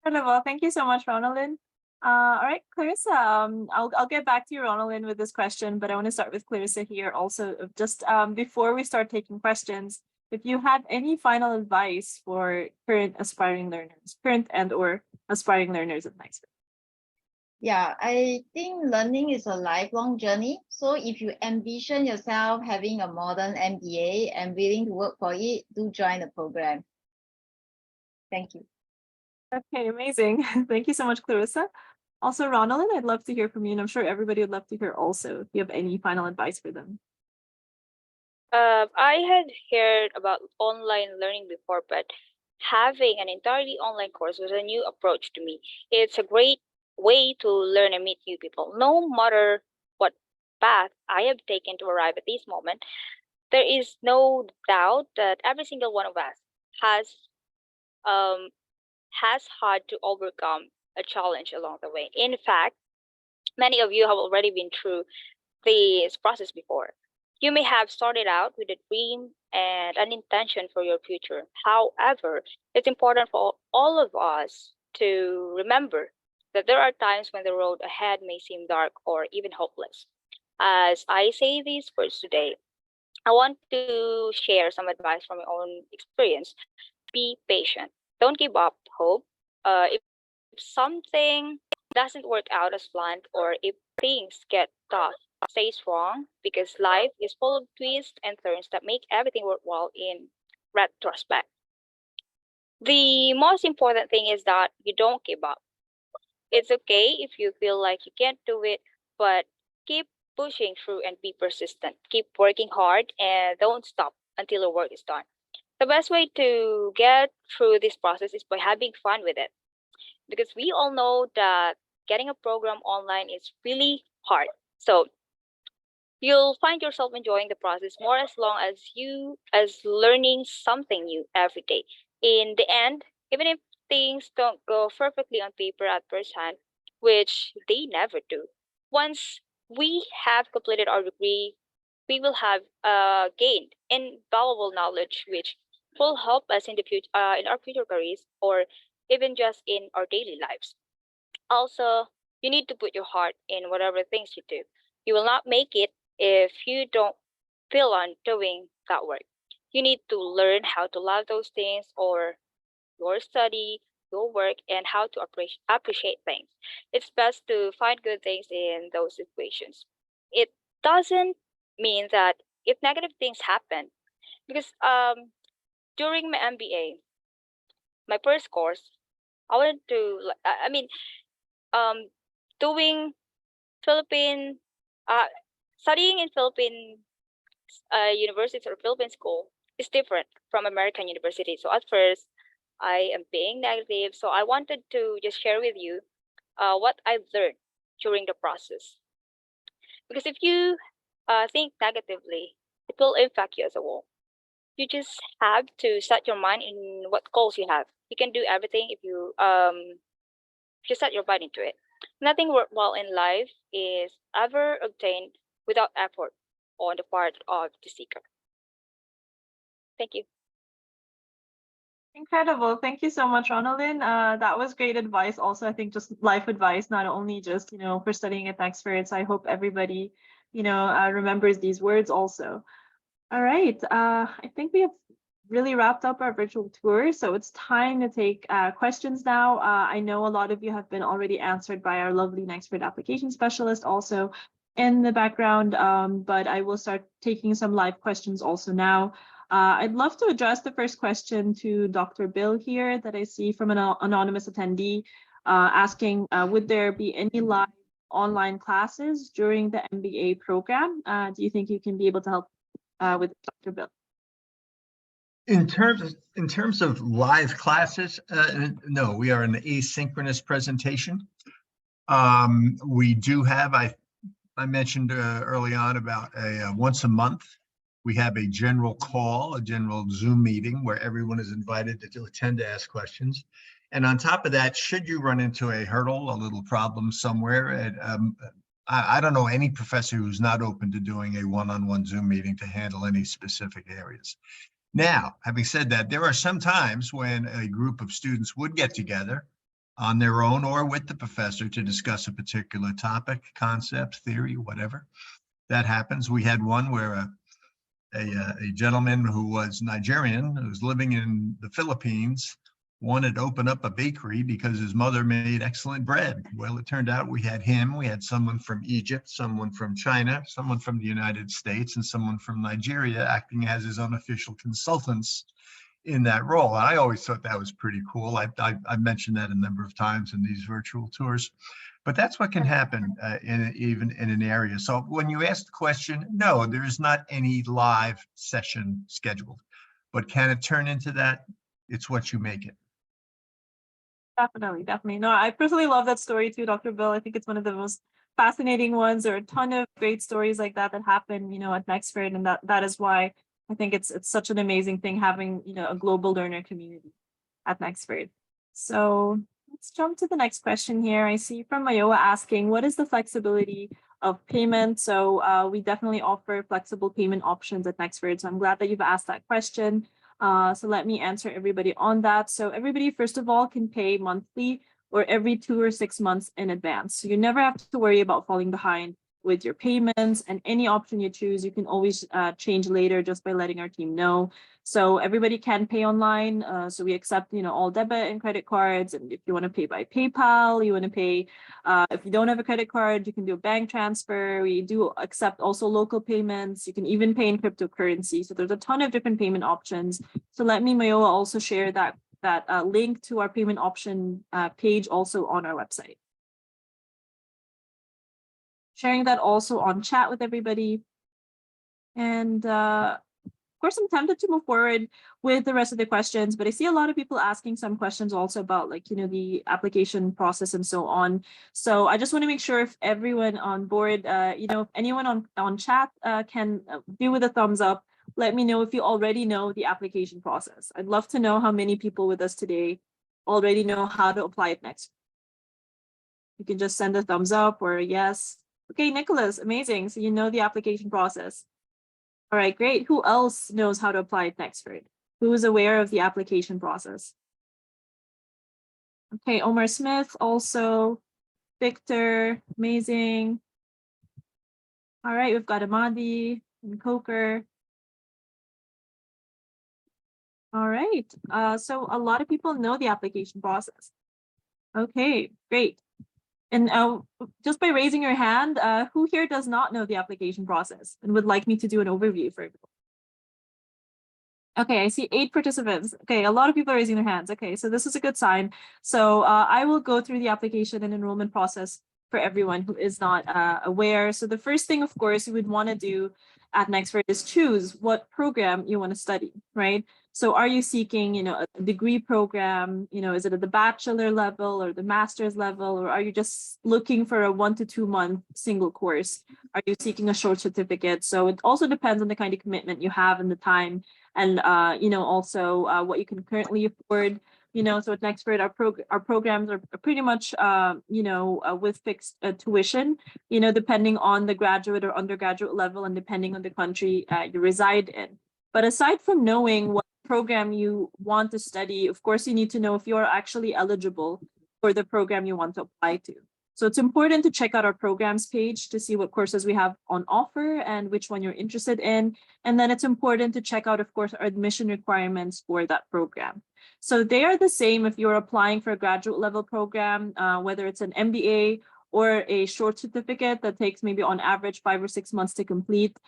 [SPEAKER 4] Wonderful. Thank you so much, Ronielyn. All right, Clarissa, I'll get back to you, Ronielyn, with this question, but I want to start with Clarissa here also. Just before we start taking questions, if you had any final advice for current and or aspiring learners at Nexford.
[SPEAKER 2] Yeah, I think learning is a lifelong journey. So if you envision yourself having a modern MBA and willing to work for it, do join the program. Thank you.
[SPEAKER 4] Okay, amazing. Thank you so much, Clarissa. Also, Ronielyn, I'd love to hear from you, and I'm sure everybody would love to hear also if you have any final advice for them.
[SPEAKER 3] I had heard about online learning before, but having an entirely online course was a new approach to me. It's a great way to learn and meet new people. No matter what path I have taken to arrive at this moment, there is no doubt that every single one of us has um, has had to overcome a challenge along the way. In fact, many of you have already been through this process before. You may have started out with a dream and an intention for your future. However, it's important for all of us to remember that there are times when the road ahead may seem dark or even hopeless. As I say these words today, I want to share some advice from my own experience. Be patient. Don't give up hope. If something doesn't work out as planned, or if things get tough, stay strong, because life is full of twists and turns that make everything worthwhile in retrospect. The most important thing is that you don't give up. It's okay if you feel like you can't do it, but keep pushing through and be persistent. Keep working hard and don't stop until the work is done. The best way to get through this process is by having fun with it, because we all know that getting a program online is really hard. So you'll find yourself enjoying the process more as long as learning something new every day. In the end, even if things don't go perfectly on paper at first hand, which they never do, once we have completed our degree, we will have gained invaluable knowledge which will help us in the future, in our future careers, or even just in our daily lives. Also, you need to put your heart in whatever things you do. You will not make it if you don't feel on doing that work. You need to learn how to love those things, or your study, your work, and how to appreciate things. It's best to find good things in those situations. It doesn't mean that if negative things happen, because during my MBA, my first course, I wanted to, I mean, um, doing Philippine, uh, studying in Philippine universities or Philippine school is different from American university. So at first, I am being negative. So I wanted to just share with you what I've learned during the process. Because if you think negatively, it will impact you as a whole. You just have to set your mind in what goals you have. You can do everything if you set your mind into it. Nothing worthwhile in life is ever obtained without effort on the part of the seeker. Thank you.
[SPEAKER 4] Incredible. Thank you so much, Ronielyn. That was great advice. Also, I think just life advice, not only just, for studying at Nexford. So I hope everybody, remembers these words also. All right. I think we have really wrapped up our virtual tour. So it's time to take questions now. I know a lot of you have been already answered by our lovely Nexford application specialist also in the background, but I will start taking some live questions also now. I'd love to address the first question to Dr. Bill here that I see from an anonymous attendee asking, would there be any live online classes during the MBA program? Do you think you can be able to help with Dr. Bill?
[SPEAKER 1] In terms of live classes, no, we are an asynchronous presentation. We do have, I mentioned early on about a once a month, we have a general call, a general Zoom meeting where everyone is invited to attend to ask questions. And on top of that, should you run into a hurdle, a little problem somewhere, I don't know any professor who's not open to doing a one-on-one Zoom meeting to handle any specific areas. Now, having said that, there are some times when a group of students would get together on their own or with the professor to discuss a particular topic, concept, theory, whatever. That happens. We had one where a gentleman who was Nigerian, who was living in the Philippines, wanted to open up a bakery because his mother made excellent bread. Well, it turned out we had him, we had someone from Egypt, someone from China, someone from the United States, and someone from Nigeria acting as his unofficial consultants in that role. And I always thought that was pretty cool. I've mentioned that a number of times in these virtual tours. But that's what can happen even in an area. So when you ask the question, no, there is not any live session scheduled. But can it turn into that? It's what you make it.
[SPEAKER 4] Definitely, definitely. No, I personally love that story too, Dr. Bill. I think it's one of the most fascinating ones. There are a ton of great stories like that that happen, at Nexford, and that is why I think it's such an amazing thing having, a global learner community at Nexford. So let's jump to the next question here. I see from Mayowa asking, what is the flexibility of payment? So we definitely offer flexible payment options at Nexford. So I'm glad that you've asked that question. So let me answer everybody on that. So everybody, first of all, can pay monthly or every 2 or 6 months in advance. So you never have to worry about falling behind with your payments, and any option you choose, you can always change later just by letting our team know. So everybody can pay online. So we accept, all debit and credit cards. And if you want to pay by PayPal, you want to pay, if you don't have a credit card, you can do a bank transfer. We do accept also local payments. You can even pay in cryptocurrency. So there's a ton of different payment options. So let me, Mayowa, also share that link to our payment option page also on our website. Sharing that also on chat with everybody. And of course, I'm tempted to move forward with the rest of the questions, but I see a lot of people asking some questions also about the application process and so on. So I just want to make sure if everyone on board, if anyone on chat can do with a thumbs up, let me know if you already know the application process. I'd love to know how many people with us today already know how to apply it next. You can just send a thumbs up or a yes. Okay, Nicholas, amazing. So you know the application process. All right, great. Who else knows how to apply it Nexford? Who is aware of the application process? Okay, Omar Smith also. Victor, amazing. All right, we've got Amadi and Coker. All right, so a lot of people know the application process. Okay, great. And just by raising your hand, who here does not know the application process and would like me to do an overview for you? Okay, I see 8 participants. Okay, a lot of people are raising their hands. Okay, so this is a good sign. So I will go through the application and enrollment process for everyone who is not aware. So the first thing, of course, you would want to do at Nexford is choose what program you want to study, right? So are you seeking, a degree program, is it at the bachelor level or the master's level, or are you just looking for a 1 to 2 month single course? Are you seeking a short certificate? So it also depends on the kind of commitment you have and the time, and also what you can currently afford. So at Nexford, our programs are pretty much with fixed tuition, depending on the graduate or undergraduate level and depending on the country you reside in. But aside from knowing what program you want to study, of course, you need to know if you are actually eligible for the program you want to apply to. So it's important to check out our programs page to see what courses we have on offer and which one you're interested in. And then it's important to check out, of course, our admission requirements for that program. So they are the same if you're applying for a graduate level program, whether it's an MBA or a short certificate that takes maybe on average 5 or 6 months to complete.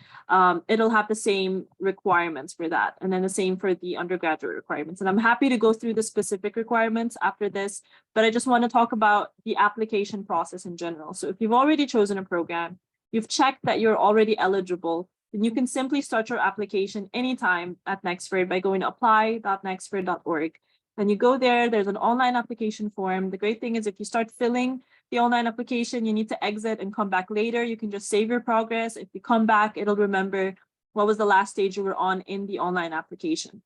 [SPEAKER 4] It'll have the same requirements for that. And then the same for the undergraduate requirements. And I'm happy to go through the specific requirements after this, but I just want to talk about the application process in general. So if you've already chosen a program, you've checked that you're already eligible, then you can simply start your application anytime at Nexford by going to apply.nexford.org. Then you go there, there's an online application form. The great thing is if you start filling the online application, you need to exit and come back later. You can just save your progress. If you come back, it'll remember what was the last stage you were on in the online application.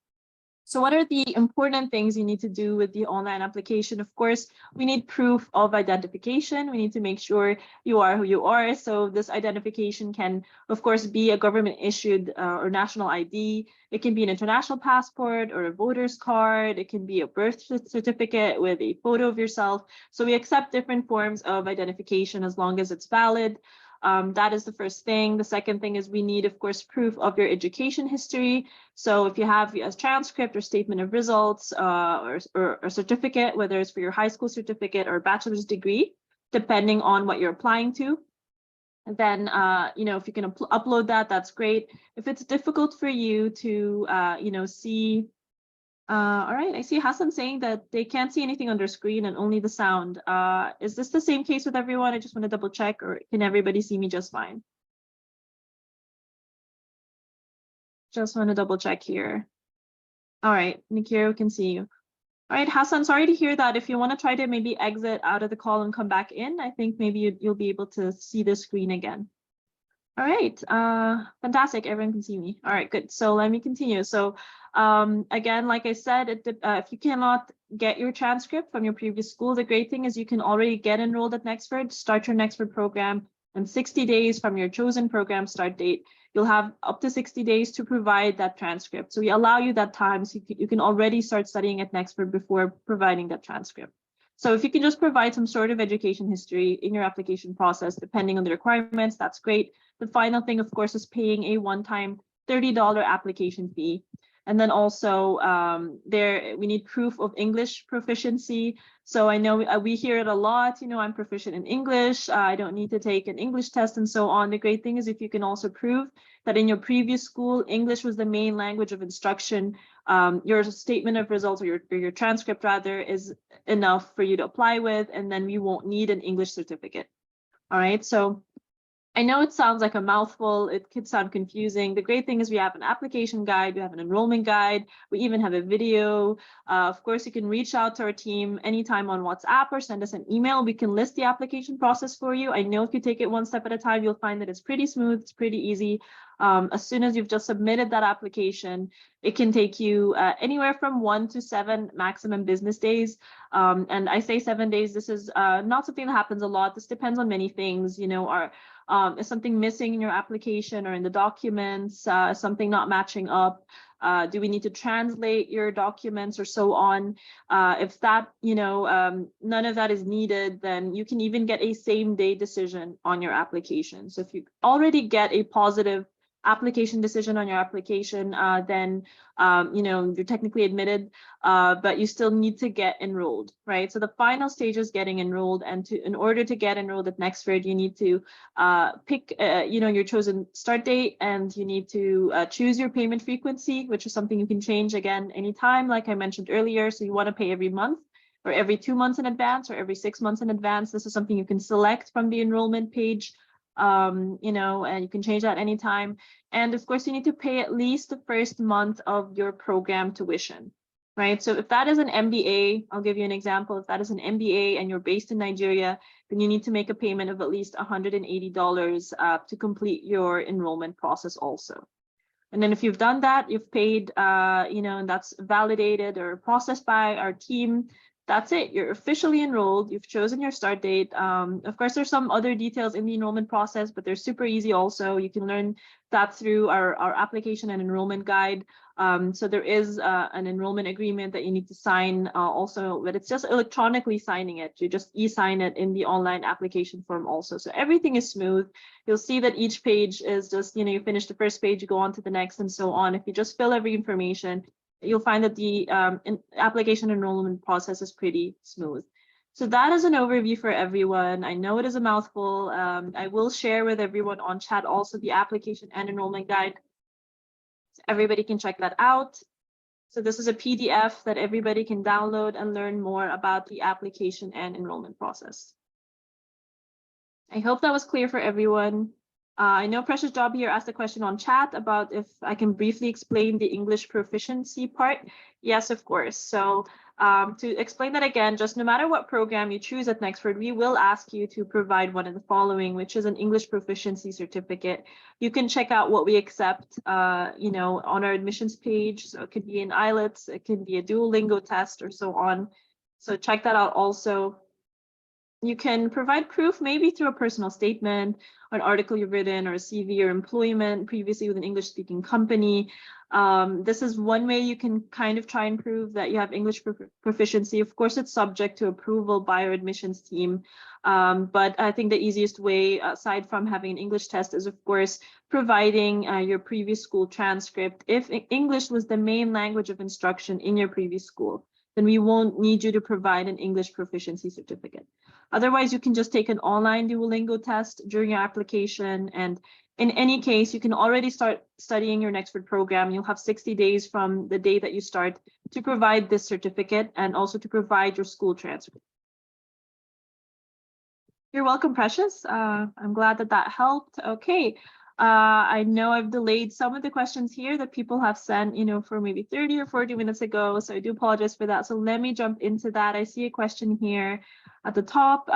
[SPEAKER 4] So what are the important things you need to do with the online application? Of course, we need proof of identification. We need to make sure you are who you are. So this identification can, of course, be a government issued or national ID. It can be an international passport or a voter's card. It can be a birth certificate with a photo of yourself. So we accept different forms of identification as long as it's valid. That is the first thing. The second thing is we need, of course, proof of your education history. So if you have a transcript or statement of results or a certificate, whether it's for your high school certificate or bachelor's degree, depending on what you're applying to, then if you can upload that, that's great. If it's difficult for you to see, all right, I see Hassan saying that they can't see anything on their screen and only the sound. Is this the same case with everyone? I just want to double check, or can everybody see me just fine? Just want to double check here. All right, Nikiro can see you. All right, Hassan, sorry to hear that. If you want to try to maybe exit out of the call and come back in, I think maybe you'll be able to see the screen again. All right, fantastic, everyone can see me. All right, good, so let me continue. So again, like I said, if you cannot get your transcript from your previous school, the great thing is you can already get enrolled at Nexford, start your Nexford program, and 60 days from your chosen program start date, you'll have up to 60 days to provide that transcript. So we allow you that time so you can already start studying at Nexford before providing that transcript. So if you can just provide some sort of education history in your application process, depending on the requirements, that's great. The final thing, of course, is paying a one-time $30 application fee. And then also we need proof of English proficiency. So I know we hear it a lot, I'm proficient in English, I don't need to take an English test and so on. The great thing is if you can also prove that in your previous school, English was the main language of instruction, your statement of results or your transcript rather is enough for you to apply with, and then we won't need an English certificate. All right, so I know it sounds like a mouthful, it could sound confusing. The great thing is we have an application guide, we have an enrollment guide, we even have a video. Of course, you can reach out to our team anytime on WhatsApp or send us an email. We can list the application process for you. I know if you take it one step at a time, you'll find that it's pretty smooth, it's pretty easy. As soon as you've just submitted that application, it can take you anywhere from 1 to 7 maximum business days. And I say 7 days, this is not something that happens a lot. This depends on many things, is something missing in your application or in the documents, something not matching up? Do we need to translate your documents or so on? If that, none of that is needed, then you can even get a same-day decision on your application. So if you already get a positive application decision on your application, then you're technically admitted, but you still need to get enrolled, right? So the final stage is getting enrolled, and in order to get enrolled at Nexford, you need to pick your chosen start date, and you need to choose your payment frequency, which is something you can change again anytime, like I mentioned earlier. So you want to pay every month or every 2 months in advance or every 6 months in advance. This is something you can select from the enrollment page. And you can change that anytime. And of course, you need to pay at least the first month of your program tuition, right? So if that is an MBA, I'll give you an example. If that is an MBA and you're based in Nigeria, then you need to make a payment of at least $180 to complete your enrollment process also. And then if you've done that, you've paid, and that's validated or processed by our team, that's it. You're officially enrolled. You've chosen your start date. Of course, there's some other details in the enrollment process, but they're super easy also. You can learn that through our application and enrollment guide. So there is an enrollment agreement that you need to sign also, but it's just electronically signing it. You just e-sign it in the online application form also. So everything is smooth. You'll see that each page is just, you finish the first page, you go on to the next and so on. If you just fill every information, you'll find that the application enrollment process is pretty smooth. So that is an overview for everyone. I know it is a mouthful. I will share with everyone on chat also the application and enrollment guide. So everybody can check that out. So this is a PDF that everybody can download and learn more about the application and enrollment process. I hope that was clear for everyone. I know Precious Job here asked a question on chat about if I can briefly explain the English proficiency part. Yes, of course. So to explain that again, just no matter what program you choose at Nexford, we will ask you to provide one of the following, which is an English proficiency certificate. You can check out what we accept, on our admissions page. So it could be an IELTS, it can be a Duolingo test or so on. So check that out also. You can provide proof maybe through a personal statement, an article you've written, or a CV or employment previously with an English-speaking company. This is one way you can kind of try and prove that you have English proficiency. Of course, it's subject to approval by our admissions team. But I think the easiest way, aside from having an English test, is of course providing your previous school transcript. If English was the main language of instruction in your previous school, then we won't need you to provide an English proficiency certificate. Otherwise, you can just take an online Duolingo test during your application. And in any case, you can already start studying your Nexford program. You'll have 60 days from the day that you start to provide this certificate and also to provide your school transcript. You're welcome, Precious. I'm glad that that helped. Okay. I know I've delayed some of the questions here that people have sent, for maybe 30 or 40 minutes ago. So I do apologize for that. So let me jump into that. I see a question here at the top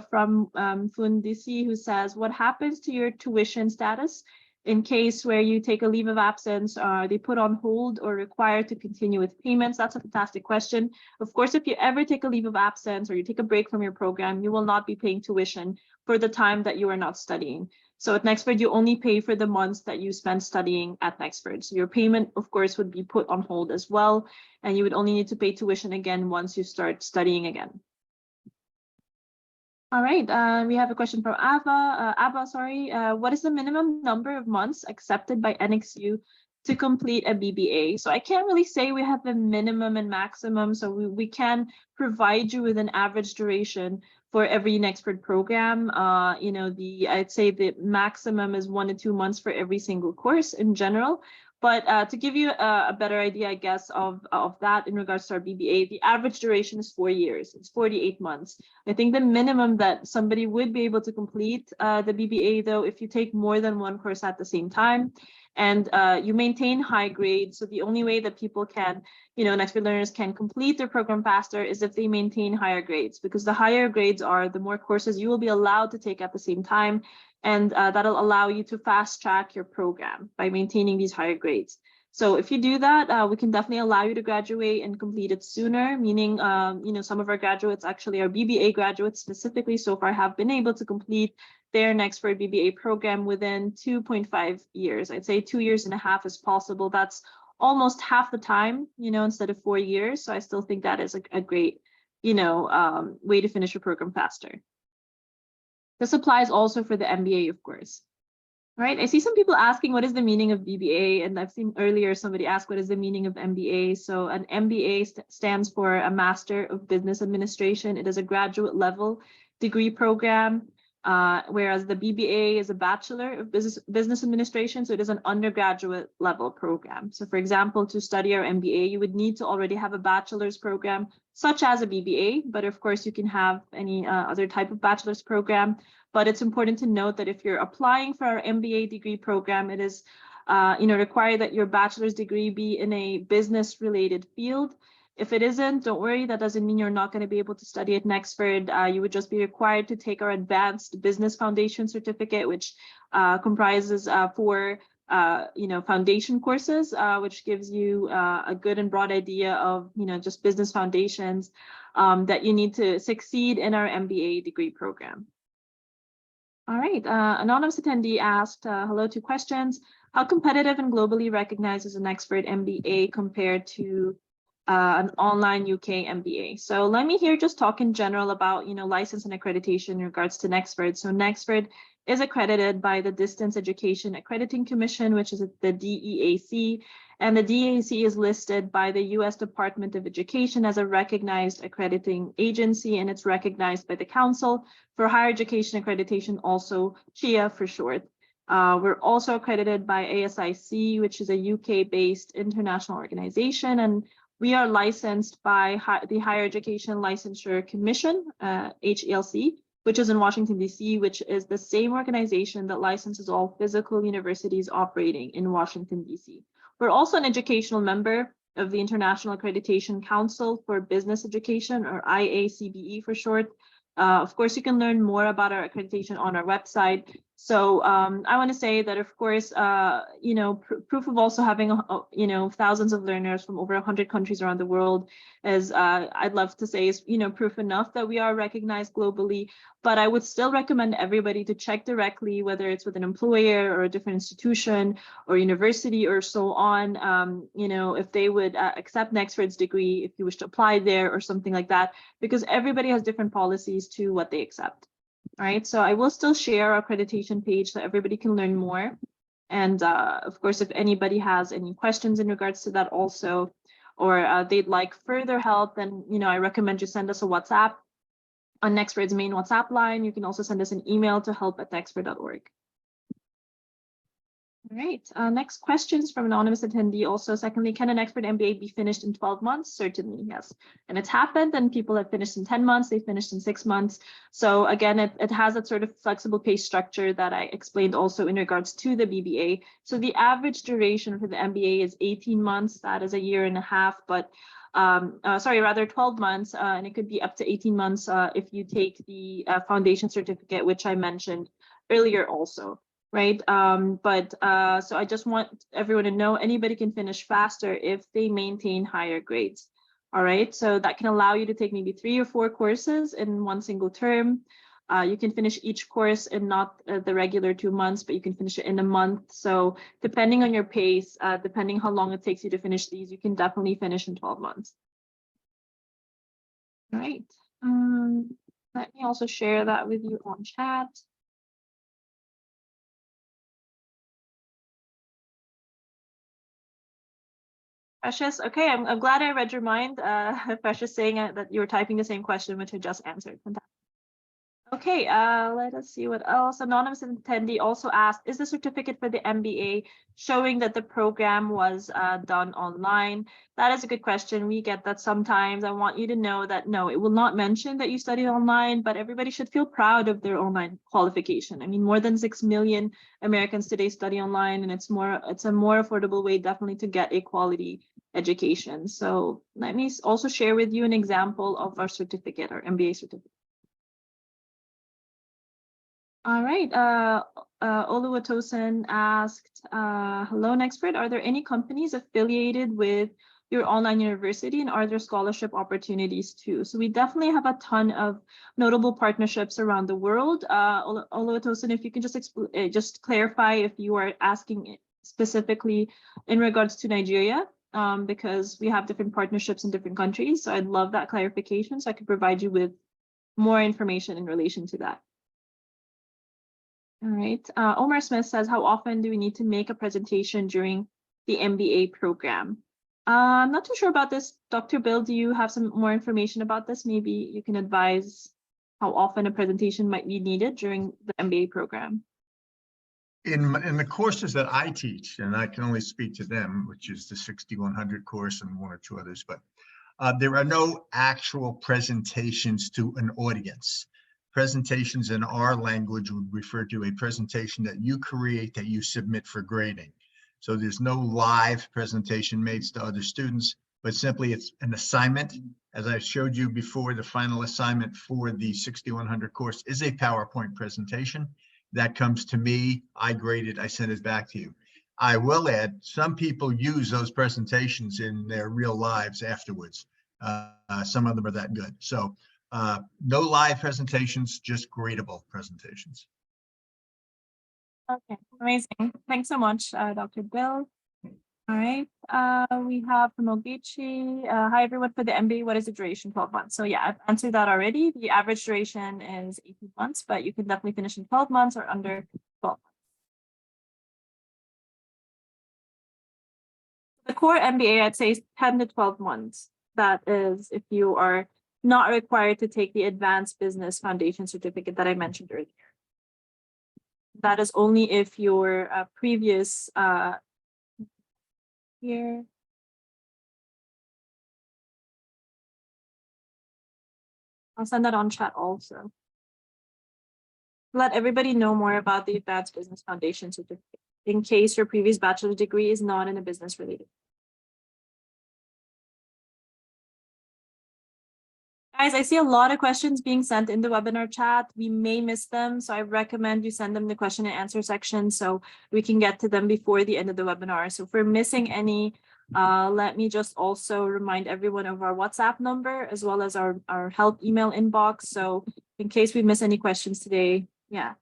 [SPEAKER 4] from Fundisi, who says, what happens to your tuition status in case where you take a leave of absence? Are they put on hold or required to continue with payments? That's a fantastic question. Of course, if you ever take a leave of absence or you take a break from your program, you will not be paying tuition for the time that you are not studying. So at Nexford, you only pay for the months that you spend studying at Nexford. So your payment, of course, would be put on hold as well. And you would only need to pay tuition again once you start studying again. All right, we have a question from Abba, sorry. What is the minimum number of months accepted by NXU to complete a BBA? So I can't really say we have a minimum and maximum. So we can provide you with an average duration for every Nexford program. I'd say the maximum is 1 to 2 months for every single course in general. But to give you a better idea, I guess, of that in regards to our BBA, the average duration is 4 years. It's 48 months. I think the minimum that somebody would be able to complete the BBA, though, if you take more than one course at the same time, and you maintain high grades. So the only way that people can, Nexford learners can complete their program faster is if they maintain higher grades, because the higher grades are, the more courses you will be allowed to take at the same time. And that'll allow you to fast track your program by maintaining these higher grades. So if you do that, we can definitely allow you to graduate and complete it sooner, meaning, some of our graduates, actually our BBA graduates specifically so far, have been able to complete their Nexford BBA program within 2.5 years. I'd say 2.5 years is possible. That's almost half the time, instead of 4 years. So I still think that is a great, way to finish your program faster. This applies also for the MBA, of course. All right, I see some people asking what is the meaning of BBA, and I've seen earlier somebody ask what is the meaning of MBA. So an MBA stands for a Master of Business Administration. It is a graduate level degree program, whereas the BBA is a Bachelor of Business Administration. So it is an undergraduate level program. So for example, to study our MBA, you would need to already have a bachelor's program, such as a BBA, but of course you can have any other type of bachelor's program. But it's important to note that if you're applying for our MBA degree program, it is required that your bachelor's degree be in a business related field. If it isn't, don't worry, that doesn't mean you're not going to be able to study at Nexford. You would just be required to take our Advanced Business Foundation certificate, which comprises 4 foundation courses, which gives you a good and broad idea of, just business foundations that you need to succeed in our MBA degree program. All right, anonymous attendee asked, hello, 2 questions. How competitive and globally recognized is an Nexford MBA compared to an online UK MBA? So let me here just talk in general about, license and accreditation in regards to Nexford. So Nexford is accredited by the Distance Education Accrediting Commission, which is the DEAC. And the DEAC is listed by the US Department of Education as a recognized accrediting agency, and it's recognized by the Council for Higher Education Accreditation, also CHIA for short. We're also accredited by ASIC, which is a UK-based international organization, and we are licensed by the Higher Education Licensure Commission, HELC, which is in Washington, D.C., which is the same organization that licenses all physical universities operating in Washington, D.C. We're also an educational member of the International Accreditation Council for Business Education, or IACBE for short. Of course, you can learn more about our accreditation on our website. So I want to say that, of course, you know, proof of also having, you know, thousands of learners from over 100 countries around the world is, I'd love to say, is, you know, proof enough that we are recognized globally. But I would still recommend everybody to check directly, whether it's with an employer or a different institution or university or so on, you know, if they would accept Nexford's degree, if you wish to apply there or something like that, because everybody has different policies to what they accept. All right, so I will still share our accreditation page so everybody can learn more. And of course, if anybody has any questions in regards to that also, or they'd like further help, then, you know, I recommend you send us a WhatsApp on Nexford's main WhatsApp line. You can also send us an email to help@nexford.org. All right, next questions from anonymous attendee. Also, secondly, can an Nexford MBA be finished in 12 months? Certainly, yes. And it's happened, and people have finished in 10 months, they finished in 6 months. So again, it has that sort of flexible pay structure that I explained also in regards to the BBA. So the average duration for the MBA is 18 months, that is a year and a half, but sorry, rather 12 months, and it could be up to 18 months if you take the foundation certificate, which I mentioned earlier also. Right, so I just want everyone to know anybody can finish faster if they maintain higher grades. All right, so that can allow you to take maybe 3 or 4 courses in one single term. You can finish each course in not the regular 2 months, but you can finish it in a month. So depending on your pace, depending how long it takes you to finish these, you can definitely finish in 12 months. All right, let me also share that with you on chat. Precious, okay, I'm glad I read your mind. Precious saying that you were typing the same question, which I just answered. Fantastic. Okay, let us see what else. Anonymous attendee also asked, is the certificate for the MBA showing that the program was done online? That is a good question. We get that sometimes. I want you to know that no, it will not mention that you studied online, but everybody should feel proud of their online qualification. I mean, more than 6 million Americans today study online, and it's a more affordable way definitely to get a quality education. So let me also share with you an example of our certificate, our MBA certificate. All right, Oluwatosin asked, hello, Nexford, are there any companies affiliated with your online university, and are there scholarship opportunities too? So we definitely have a ton of notable partnerships around the world. Oluwatosin, if you can just clarify if you are asking specifically in regards to Nigeria, because we have different partnerships in different countries. So I'd love that clarification so I could provide you with more information in relation to that. All right, Omar Smith says, how often do we need to make a presentation during the MBA program? I'm not too sure about this. Dr. Bill, do you have some more information about this? Maybe you can advise how often a presentation might be needed during the MBA program.
[SPEAKER 1] In the courses that I teach, and I can only speak to them, which is the 6100 course and 1 or 2 others, but there are no actual presentations to an audience. Presentations in our language would refer to a presentation that you create that you submit for grading. So there's no live presentation made to other students, but simply it's an assignment. As I showed you before, the final assignment for the 6100 course is a PowerPoint presentation. That comes to me, I grade it, I send it back to you. I will add, some people use those presentations in their real lives afterwards. Some of them are that good. So no live presentations, just gradable presentations.
[SPEAKER 4] Okay, amazing. Thanks so much, Dr. Bill. All right, we have from Ogechi. Hi, everyone. For the MBA, what is the duration? 12 months. So yeah, I've answered that already. The average duration is 18 months, but you can definitely finish in 12 months or under 12 months. The core MBA, I'd say, is 10 to 12 months. That is if you are not required to take the Advanced Business Foundation certificate that I mentioned earlier. That is only if your previous here. I'll send that on chat also. Let everybody know more about the Advanced Business Foundation certificate in case your previous bachelor's degree is not in a business related. Guys, I see a lot of questions being sent in the webinar chat. We may miss them, so I recommend you send them in the question and answer section so we can get to them before the end of the webinar. So if we're missing any, let me just also remind everyone of our WhatsApp number as well as our help email inbox. So in case we miss any questions today, yeah.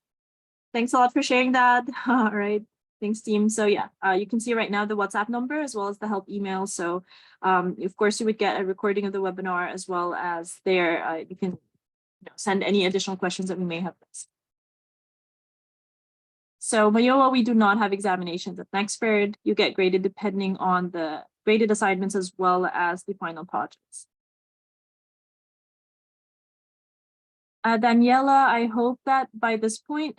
[SPEAKER 4] Thanks a lot for sharing that. All right. Thanks, team. So yeah, you can see right now the WhatsApp number as well as the help email. So of course, you would get a recording of the webinar as well as there. You can send any additional questions that we may have missed. So Mayowa, we do not have examinations at Nexford. You get graded depending on the graded assignments as well as the final projects. Daniela, I hope that by this point,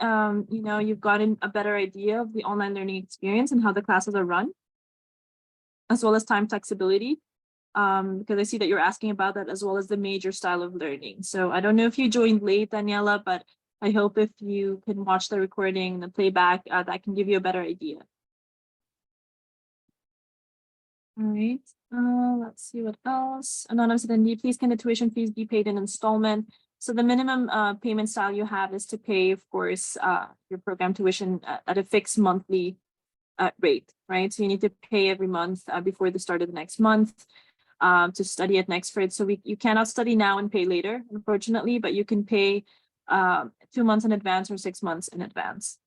[SPEAKER 4] you've gotten a better idea of the online learning experience and how the classes are run, as well as time flexibility, because I see that you're asking about that as well as the major style of learning. So I don't know if you joined late, Daniela, but I hope if you can watch the recording, the playback, that can give you a better idea. All right, let's see what else. Anonymous attendee, please can the tuition fees be paid in installment? So the minimum payment style you have is to pay, of course, your program tuition at a fixed monthly rate, right? So you need to pay every month before the start of the next month to study at Nexford. So you cannot study now and pay later, unfortunately, but you can pay 2 months in advance or 6 months in advance.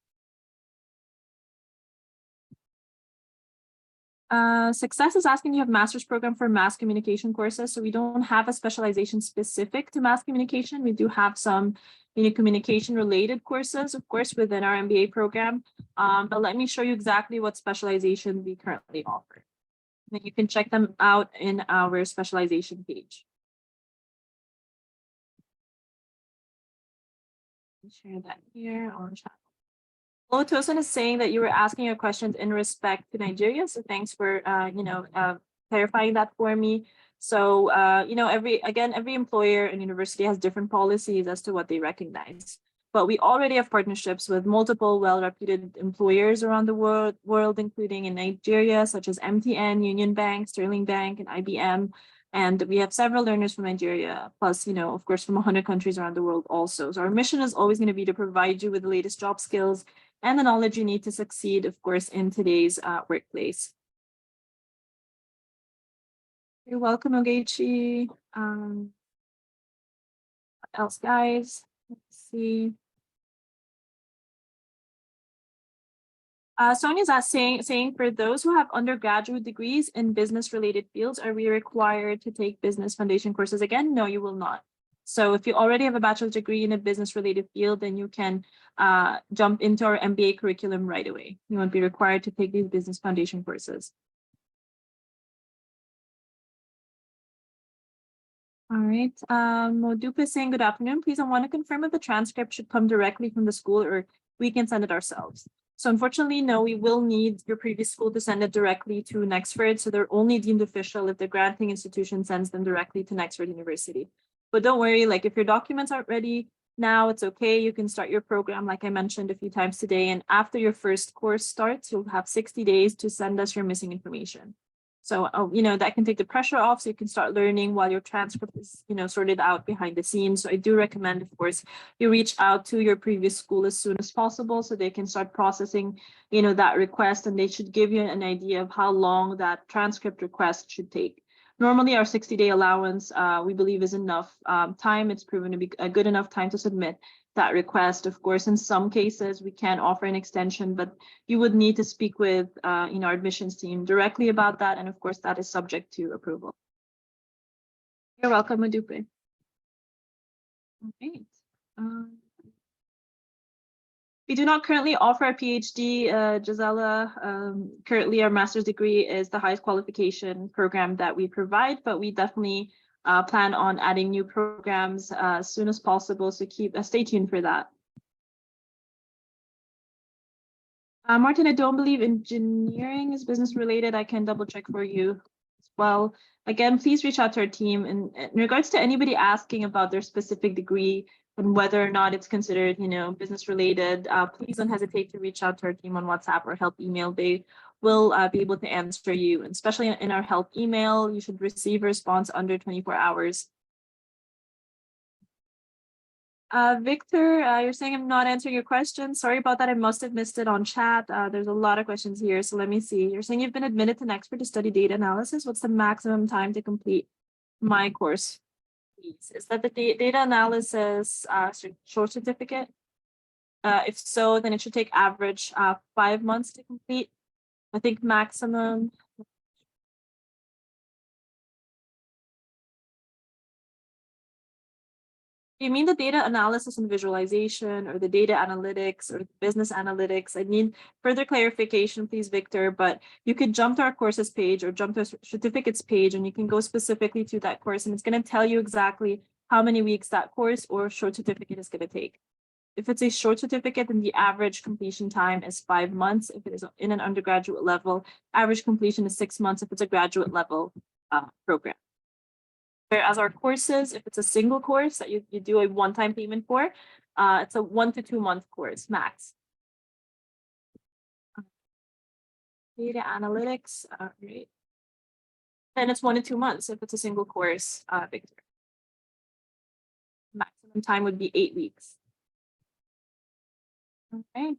[SPEAKER 4] Success is asking you have master's program for mass communication courses. So we don't have a specialization specific to mass communication. We do have some communication related courses, of course, within our MBA program. But let me show you exactly what specialization we currently offer. And you can check them out in our specialization page. Share that here on chat. Hello, Tosin is saying that you were asking your questions in respect to Nigeria. So thanks for, clarifying that for me. So, every employer and university has different policies as to what they recognize. But we already have partnerships with multiple well-reputed employers around the world, including in Nigeria, such as MTN, Union Bank, Sterling Bank, and IBM. And we have several learners from Nigeria, plus, of course, from 100 countries around the world also. So our mission is always going to be to provide you with the latest job skills and the knowledge you need to succeed, of course, in today's workplace. You're welcome, Ogechi. What else, guys? Let's see. Sonia's saying for those who have undergraduate degrees in business-related fields, are we required to take business foundation courses again? No, you will not. So if you already have a bachelor's degree in a business-related field, then you can jump into our MBA curriculum right away. You won't be required to take these business foundation courses. All right, Modupa is saying good afternoon. Please, I want to confirm if the transcript should come directly from the school or we can send it ourselves. So unfortunately, no, we will need your previous school to send it directly to Nexford. So they're only deemed official if the granting institution sends them directly to Nexford University. But don't worry, like if your documents aren't ready now, it's okay. You can start your program, like I mentioned a few times today. And after your first course starts, you'll have 60 days to send us your missing information. So, that can take the pressure off so you can start learning while your transcript is, sorted out behind the scenes. So I do recommend, of course, you reach out to your previous school as soon as possible so they can start processing, that request, and they should give you an idea of how long that transcript request should take. Normally, our 60-day allowance, we believe, is enough time. It's proven to be a good enough time to submit that request. Of course, in some cases, we can offer an extension, but you would need to speak with our admissions team directly about that. And of course, that is subject to approval. You're welcome, Madupe. All right. We do not currently offer a PhD, Gisela. Currently, our master's degree is the highest qualification program that we provide, but we definitely plan on adding new programs as soon as possible. So stay tuned for that. Martin, I don't believe engineering is business related. I can double check for you as well. Again, please reach out to our team. And in regards to anybody asking about their specific degree and whether or not it's considered, business related, please don't hesitate to reach out to our team on WhatsApp or help email. They will be able to answer you. And especially in our help email, you should receive a response under 24 hours. Victor, you're saying I'm not answering your question. Sorry about that. I must have missed it on chat. There's a lot of questions here. So let me see. You're saying you've been admitted to Nexford to study data analysis. What's the maximum time to complete my course? Please? Is that the data analysis short certificate? If so, then it should take average 5 months to complete. I think maximum. You mean the data analysis and visualization or the data analytics or the business analytics? I need further clarification, please, Victor, but you could jump to our courses page or jump to a certificates page and you can go specifically to that course and it's going to tell you exactly how many weeks that course or short certificate is going to take. If it's a short certificate, then the average completion time is 5 months. If it is in an undergraduate level, average completion is 6 months if it's a graduate level program. Whereas our courses, if it's a single course that you do a one-time payment for, it's a 1 to 2 month course max. Data analytics, right. Then it's 1 to 2 months if it's a single course, Victor. Maximum time would be 8 weeks. Okay.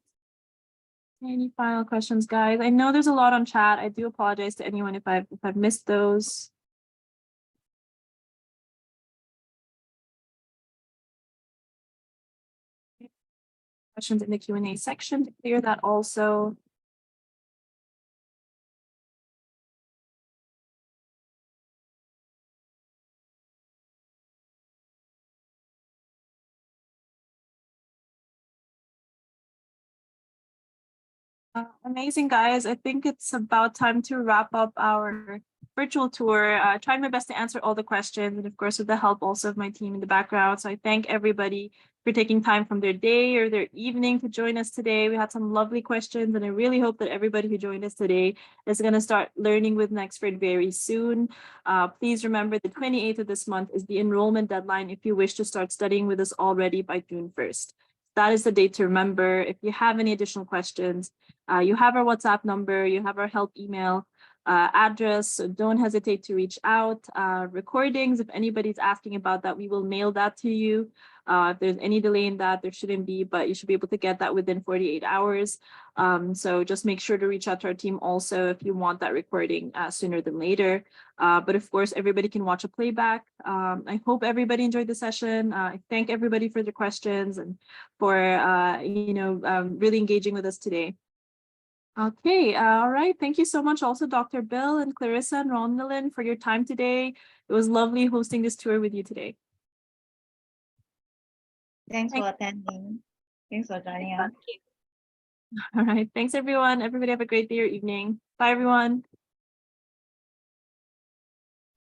[SPEAKER 4] Any final questions, guys? I know there's a lot on chat. I do apologize to anyone if I've missed those. Questions in the Q&A section to clear that also. Amazing, guys. I think it's about time to wrap up our virtual tour. Trying my best to answer all the questions and of course with the help also of my team in the background. So I thank everybody for taking time from their day or their evening to join us today. We had some lovely questions and I really hope that everybody who joined us today is going to start learning with Nexford very soon. Please remember the 28th of this month is the enrollment deadline if you wish to start studying with us already by June 1st. That is the date to remember. If you have any additional questions, you have our WhatsApp number, you have our help email address, so don't hesitate to reach out. Recordings, if anybody's asking about that, we will mail that to you. If there's any delay in that, there shouldn't be, but you should be able to get that within 48 hours. So just make sure to reach out to our team also if you want that recording sooner than later. But of course, everybody can watch a playback. I hope everybody enjoyed the session. I thank everybody for their questions and for really engaging with us today. Okay, all right. Thank you so much also, Dr. Bill and Clarissa and Ronielyn for your time today. It was lovely hosting this tour with you today.
[SPEAKER 2] Thanks for attending. Thanks for joining us.
[SPEAKER 4] All right. Thanks, everyone. Everybody have a great day or evening. Bye, everyone.